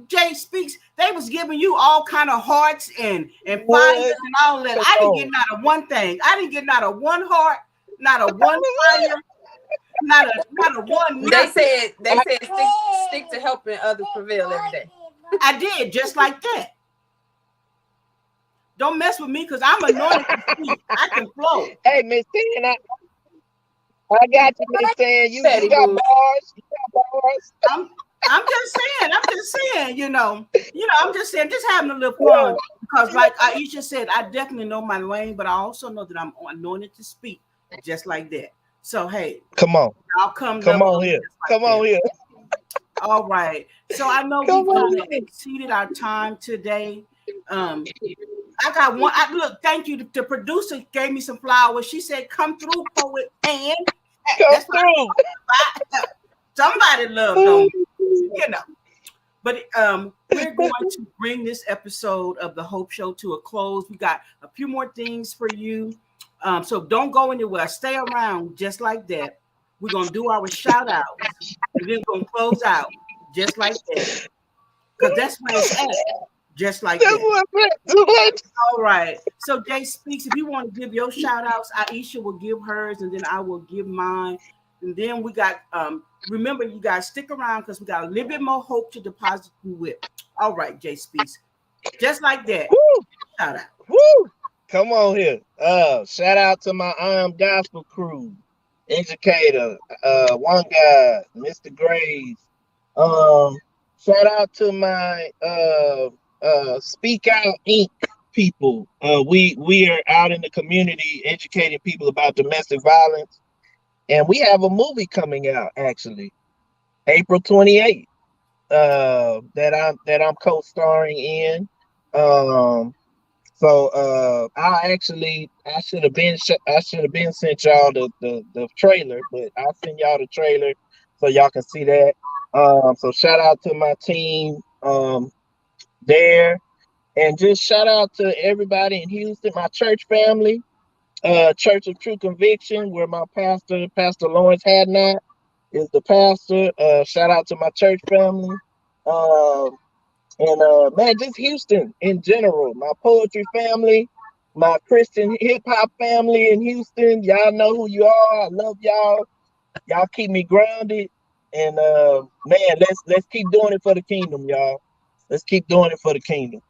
Jay Speaks, they was giving you all kind of hearts and fires and all that. I didn't get not a one thing. I didn't get not a one heart, not a one fire, not a one. They said stick to helping others prevail every day. I did just like that. Don't mess with me because I'm anointed to speak. I can flow. Hey, Miss Thing, I got you, Miss Thing. You got bars. You got bars. I'm just saying, I'm just saying, just having a little fun because, like Aisha said, I definitely know my lane, but I also know that I'm anointed to speak just like that. So, hey, come on, I'll come on here, on here. All right. So I know we've kind of exceeded our time today. I got one. Look, thank you. The producer gave me some flowers. She said, "Come through, poet." And come through. Somebody loved them. But we're going to bring this episode of the Hope Show to a close. We got a few more things for you. So don't go anywhere. Stay around just like that. We're going to do our shout outs. And then we're going to close out just like that. Because that's where it's at. Just like that. All right. So Jay Speaks, if you want to give your shout outs, Aisha will give hers and then I will give mine. And then we got, remember, you guys stick around because we got a little bit more hope to deposit you with. All right, Jay Speaks. Just like that. Woo. Shout out. Woo. Come on here. Shout out to my gospel crew, Educator, One Guy, Mr. Graves. Shout out to my Speak Out Inc. people. We are out in the community educating people about domestic violence. And we have a movie coming out actually, April 28th, that I'm co-starring in. So I should have been sent y'all the trailer, but I'll send y'all the trailer so y'all can see that. So shout out to my team there, and just shout out to everybody in Houston, my church family. Church of True Conviction, where my pastor, Pastor Lawrence Hadnot, is the pastor. Shout out to my church family. And man, just Houston in general. My poetry family, my Christian hip hop family in Houston. Y'all know who you are. I love y'all. Y'all keep me grounded. And man, let's keep doing it for the kingdom, y'all. Let's keep doing it for the kingdom.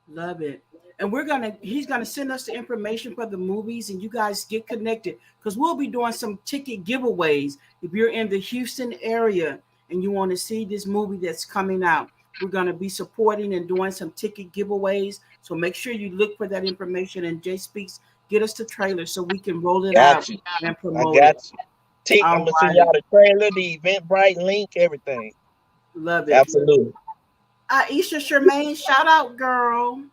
Love it. And he's gonna send us the information for the movies, and you guys get connected because we'll be doing some ticket giveaways. If you're in the Houston area and you want to see this movie that's coming out, we're gonna be supporting and doing some ticket giveaways. So make sure you look for that information. And Jay Speaks, get us the trailer so we can roll it out and promote it. I'm gonna send y'all the trailer, the Eventbrite link, everything. Love it. Absolutely. Aisha Shermaine, shout out, girl.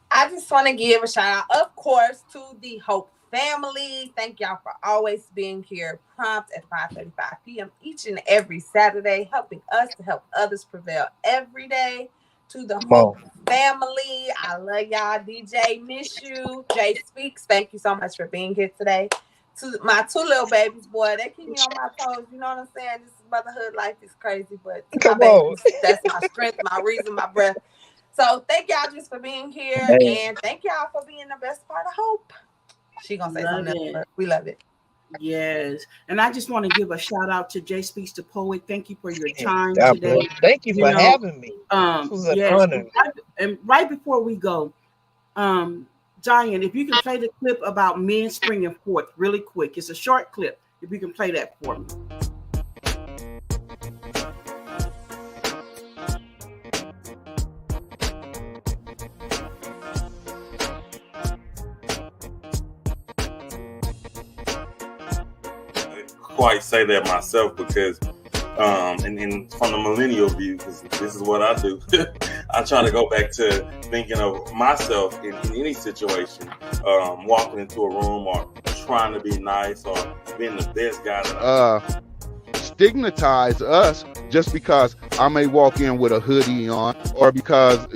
I just want to give a shout out, of course, to the Hope family. Thank y'all for always being here prompt at 5:35 p.m. each and every Saturday, helping us to help others prevail every day. To the Hope family, I love y'all. DJ, miss you. Jay Speaks, thank you so much for being here today. To my two little babies, boy, they keep me on my toes. You know what I'm saying? This motherhood life is crazy, but my babies, that's my strength, my reason, my breath. So thank y'all just for being here, and thank y'all for being the best part of Hope. She gonna say something else, but we love it. Yes, and I just want to give a shout out to Jay Speaks the Poet. Thank you for your time today. Thank you for having me. This was an honor. And right before we go, Zion, if you can play the clip about men springing forth really quick. It's a short clip. If you can play that for me. Quite say that myself because and from the millennial view, because this is what I do. I try to go back to thinking of myself in any situation, walking into a room or trying to be nice or being the best guy that stigmatize us just because I may walk in with a hoodie on, or because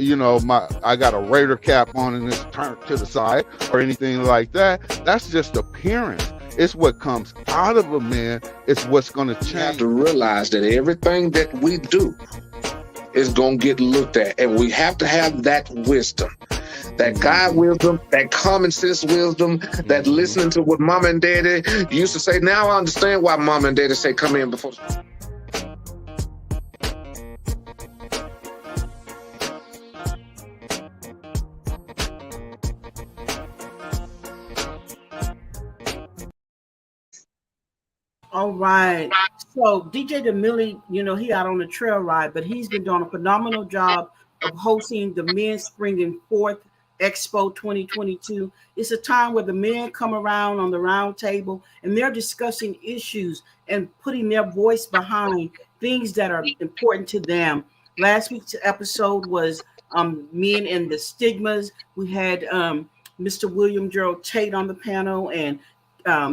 I got a Raider cap on and it's turned to the side or anything like that. That's just appearance. It's what comes out of a man. It's what's going to change. You have to realize that everything that we do is going to get looked at, and we have to have that wisdom. That God wisdom, that common sense wisdom, that listening to what mom and daddy used to say. Now I understand why mom and daddy say, come in before. All right. So DJ DeMille, he out on the trail ride, but he's been doing a phenomenal job of hosting the Men's Spring and Fourth Expo 2022. It's a time where the men come around on the round table and they're discussing issues and putting their voice behind things that are important to them. Last week's episode was men and the stigmas. We had Mr. William Gerald Tate on the panel and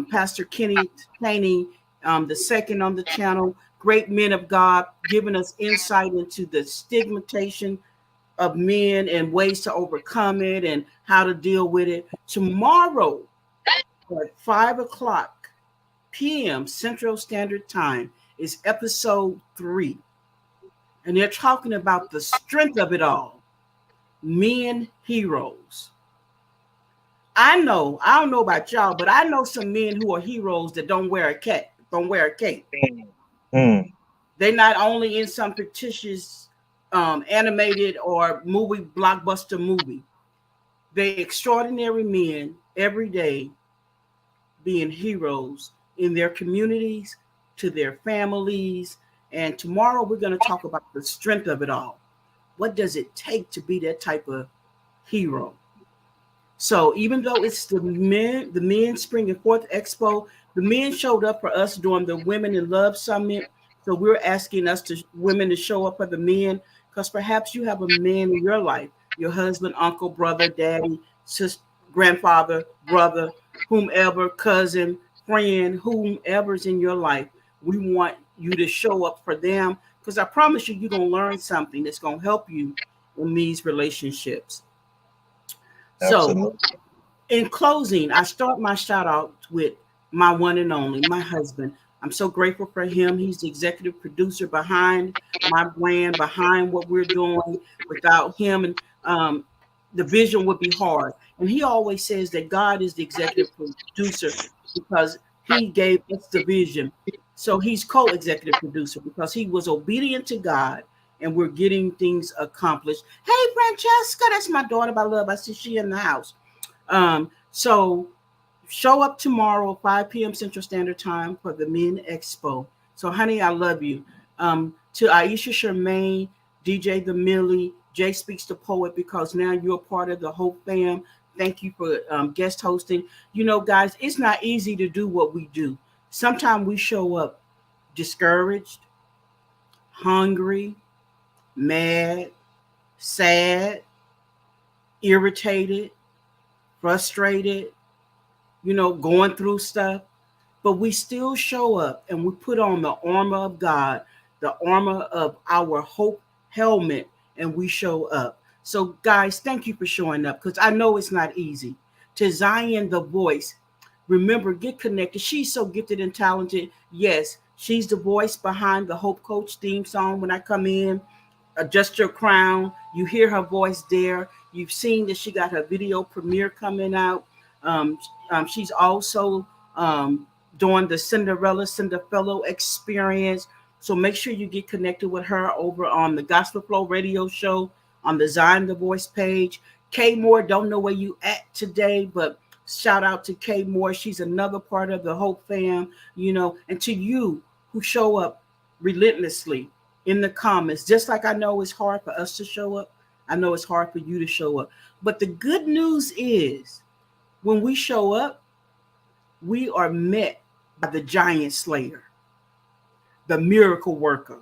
Pastor Kenny Taney, the second on the channel. Great men of God giving us insight into the stigmatization of men and ways to overcome it and how to deal with it. Tomorrow at 5:00 p.m. Central Standard Time is episode 3. And they're talking about the strength of it all. Men heroes. I don't know about y'all, but I know some men who are heroes that don't wear a cape. They're not only in some fictitious animated or blockbuster movie. They're extraordinary men every day being heroes in their communities, to their families. And tomorrow we're going to talk about the strength of it all. What does it take to be that type of hero? So even though it's the Men's Spring and Fourth Expo, the men showed up for us during the Women in Love Summit. So we're asking women to show up for the men, because perhaps you have a man in your life, your husband, uncle, brother, daddy, sister, grandfather, brother, whomever, cousin, friend, whomever's in your life. We want you to show up for them, because I promise you're going to learn something that's going to help you in these relationships. Absolutely. So in closing, I start my shout out with my one and only, my husband. I'm so grateful for him. He's the executive producer behind my brand, behind what we're doing. Without him, and the vision would be hard. And he always says that God is the executive producer because he gave us the vision. So he's co-executive producer because he was obedient to God, and we're getting things accomplished. Hey, Francesca, that's my daughter by love. I see she in the house. So show up tomorrow, 5 p.m. Central Standard Time for the Men Expo. So, honey, I love you. To Aisha Shermaine, DJ The Millie, Jay Speaks the Poet, because now you're part of the Hope fam. Thank you for guest hosting. Guys, it's not easy to do what we do. Sometimes we show up discouraged, hungry, mad, sad, irritated, frustrated, going through stuff, but we still show up and we put on the armor of God, the armor of our hope helmet, and we show up. So guys, thank you for showing up, because I know it's not easy. To Zion, the voice, remember, get connected. She's so gifted and talented. Yes, she's the voice behind the Hope Coach theme song. When I come in, Adjust Your Crown, you hear her voice there. You've seen that she got her video premiere coming out. She's also doing the Cinderfellow experience. So make sure you get connected with her over on the Gospel Flow Radio Show on the Zion the Voice page. Kay Moore, don't know where you at today, but shout out to Kay Moore. She's another part of the Hope fam, and to you who show up relentlessly in the comments. Just like I know it's hard for us to show up, I know it's hard for you to show up. But the good news is, when we show up, we are met by the giant slayer, the miracle worker,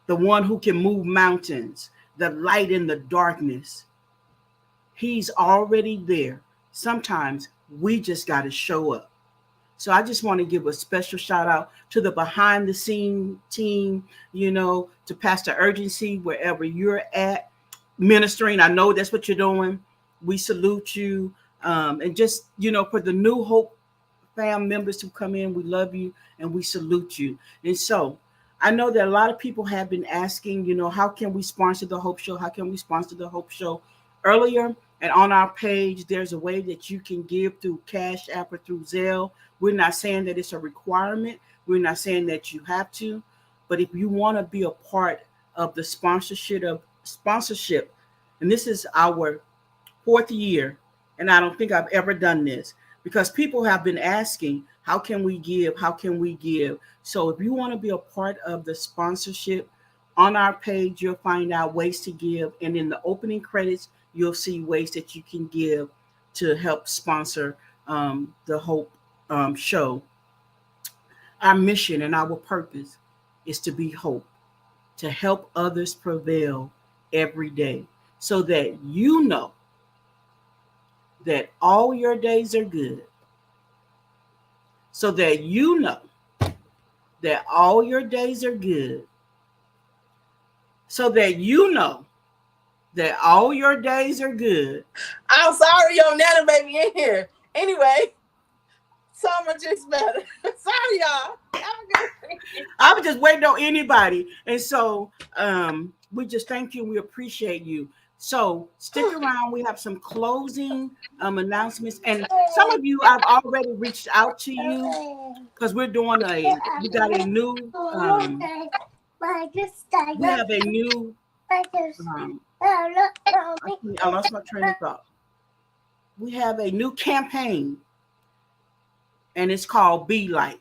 the one who can move mountains, the light in the darkness. He's already there. Sometimes we just got to show up. So I just want to give a special shout out to the behind the scene team, to Pastor Urgency, wherever you're at ministering. I know that's what you're doing. We salute you. And just, for the New Hope fam members who come in, we love you and we salute you. And so I know that a lot of people have been asking, how can we sponsor the Hope Show? How can we sponsor the Hope Show? Earlier, and on our page, there's a way that you can give through Cash App or through Zelle. We're not saying that it's a requirement. We're not saying that you have to. But if you want to be a part of the sponsorship, and this is our 4th year, and I don't think I've ever done this, because people have been asking, how can we give? How can we give? So if you want to be a part of the sponsorship, on our page, you'll find out ways to give. And in the opening credits, you'll see ways that you can give to help sponsor the Hope Show. Our mission and our purpose is to be hope, to help others prevail every day, so that you know that all your days are good. So that you know that all your days are good. So that you know that all your days are good. I'm sorry, yo, Nana baby in here. Anyway, so much is better. Sorry, y'all. I was just waiting on anybody. And so we just thank you. We appreciate you. So stick around. We have some closing announcements. And some of you, I've already reached out to you because we got a new, we have a new, I lost my train of thought. We have a new campaign, and it's called Be Light.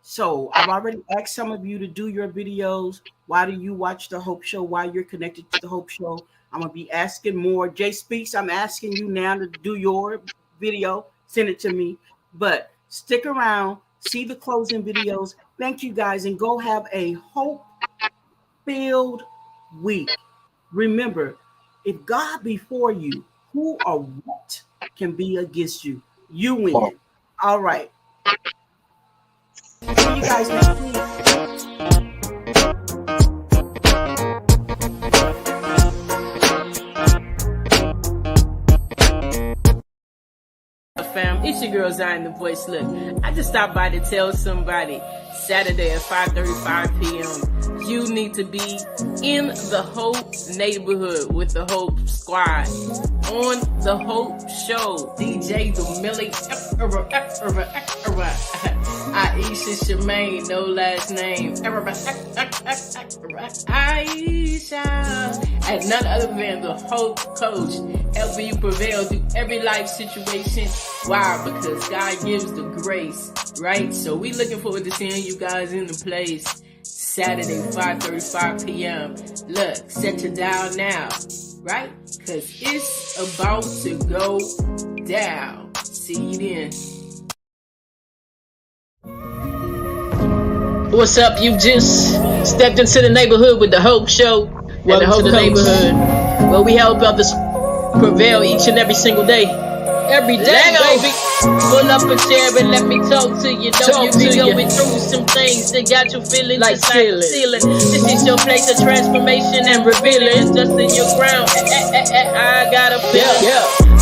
So I've already asked some of you to do your videos. Why do you watch the Hope Show? Why you're connected to the Hope Show? I'm going to be asking more. Jay Speaks, I'm asking you now to do your video. Send it to me. But stick around. See the closing videos. Thank you, guys. And go have a hope-filled week. Remember, if God be for you, who or what can be against you? You win. All right. See you guys next week. Fam, it's your girl Zion the Voice. Look, I just stopped by to tell somebody Saturday at 5:35 p.m. you need to be in the Hope neighborhood with the Hope Squad on the Hope Show. DJ the Millie, Aisha Shemaine, no last name. Aisha, and none other than the Hope Coach, helping you prevail through every life situation. Why? Because God gives the grace, right? So we looking forward to seeing you guys in the place Saturday, 5:35 p.m. Look, set your dial now, right? Because it's about to go down. See you then. What's up? You just stepped into the neighborhood with the Hope Show. Welcome to the neighborhood where we help others prevail each and every single day. Every day, baby. Pull up a chair and let me talk to you. Don't you be going through some things that got you feeling like ceiling. This is your place of transformation and revealing. Just in your ground. I got a feeling.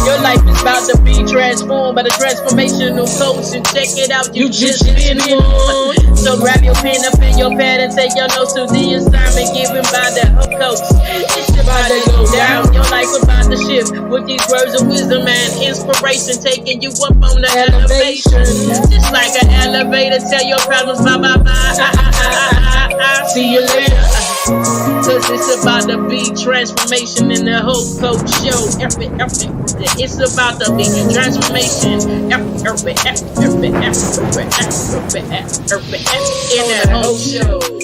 Your life is about to be transformed by the transformational coach, and check it out, you just been on. So grab your pen up in your pad and take your notes to the assignment given by the Hope Coach. It's about to go down, your life about to shift with these words of wisdom and inspiration, taking you up on the elevation. Just like an elevator, tell your problems bye bye bye. See you later. Cause it's about to be transformation in the Hope Coach Show. It's about to be transformation in the Hope Show.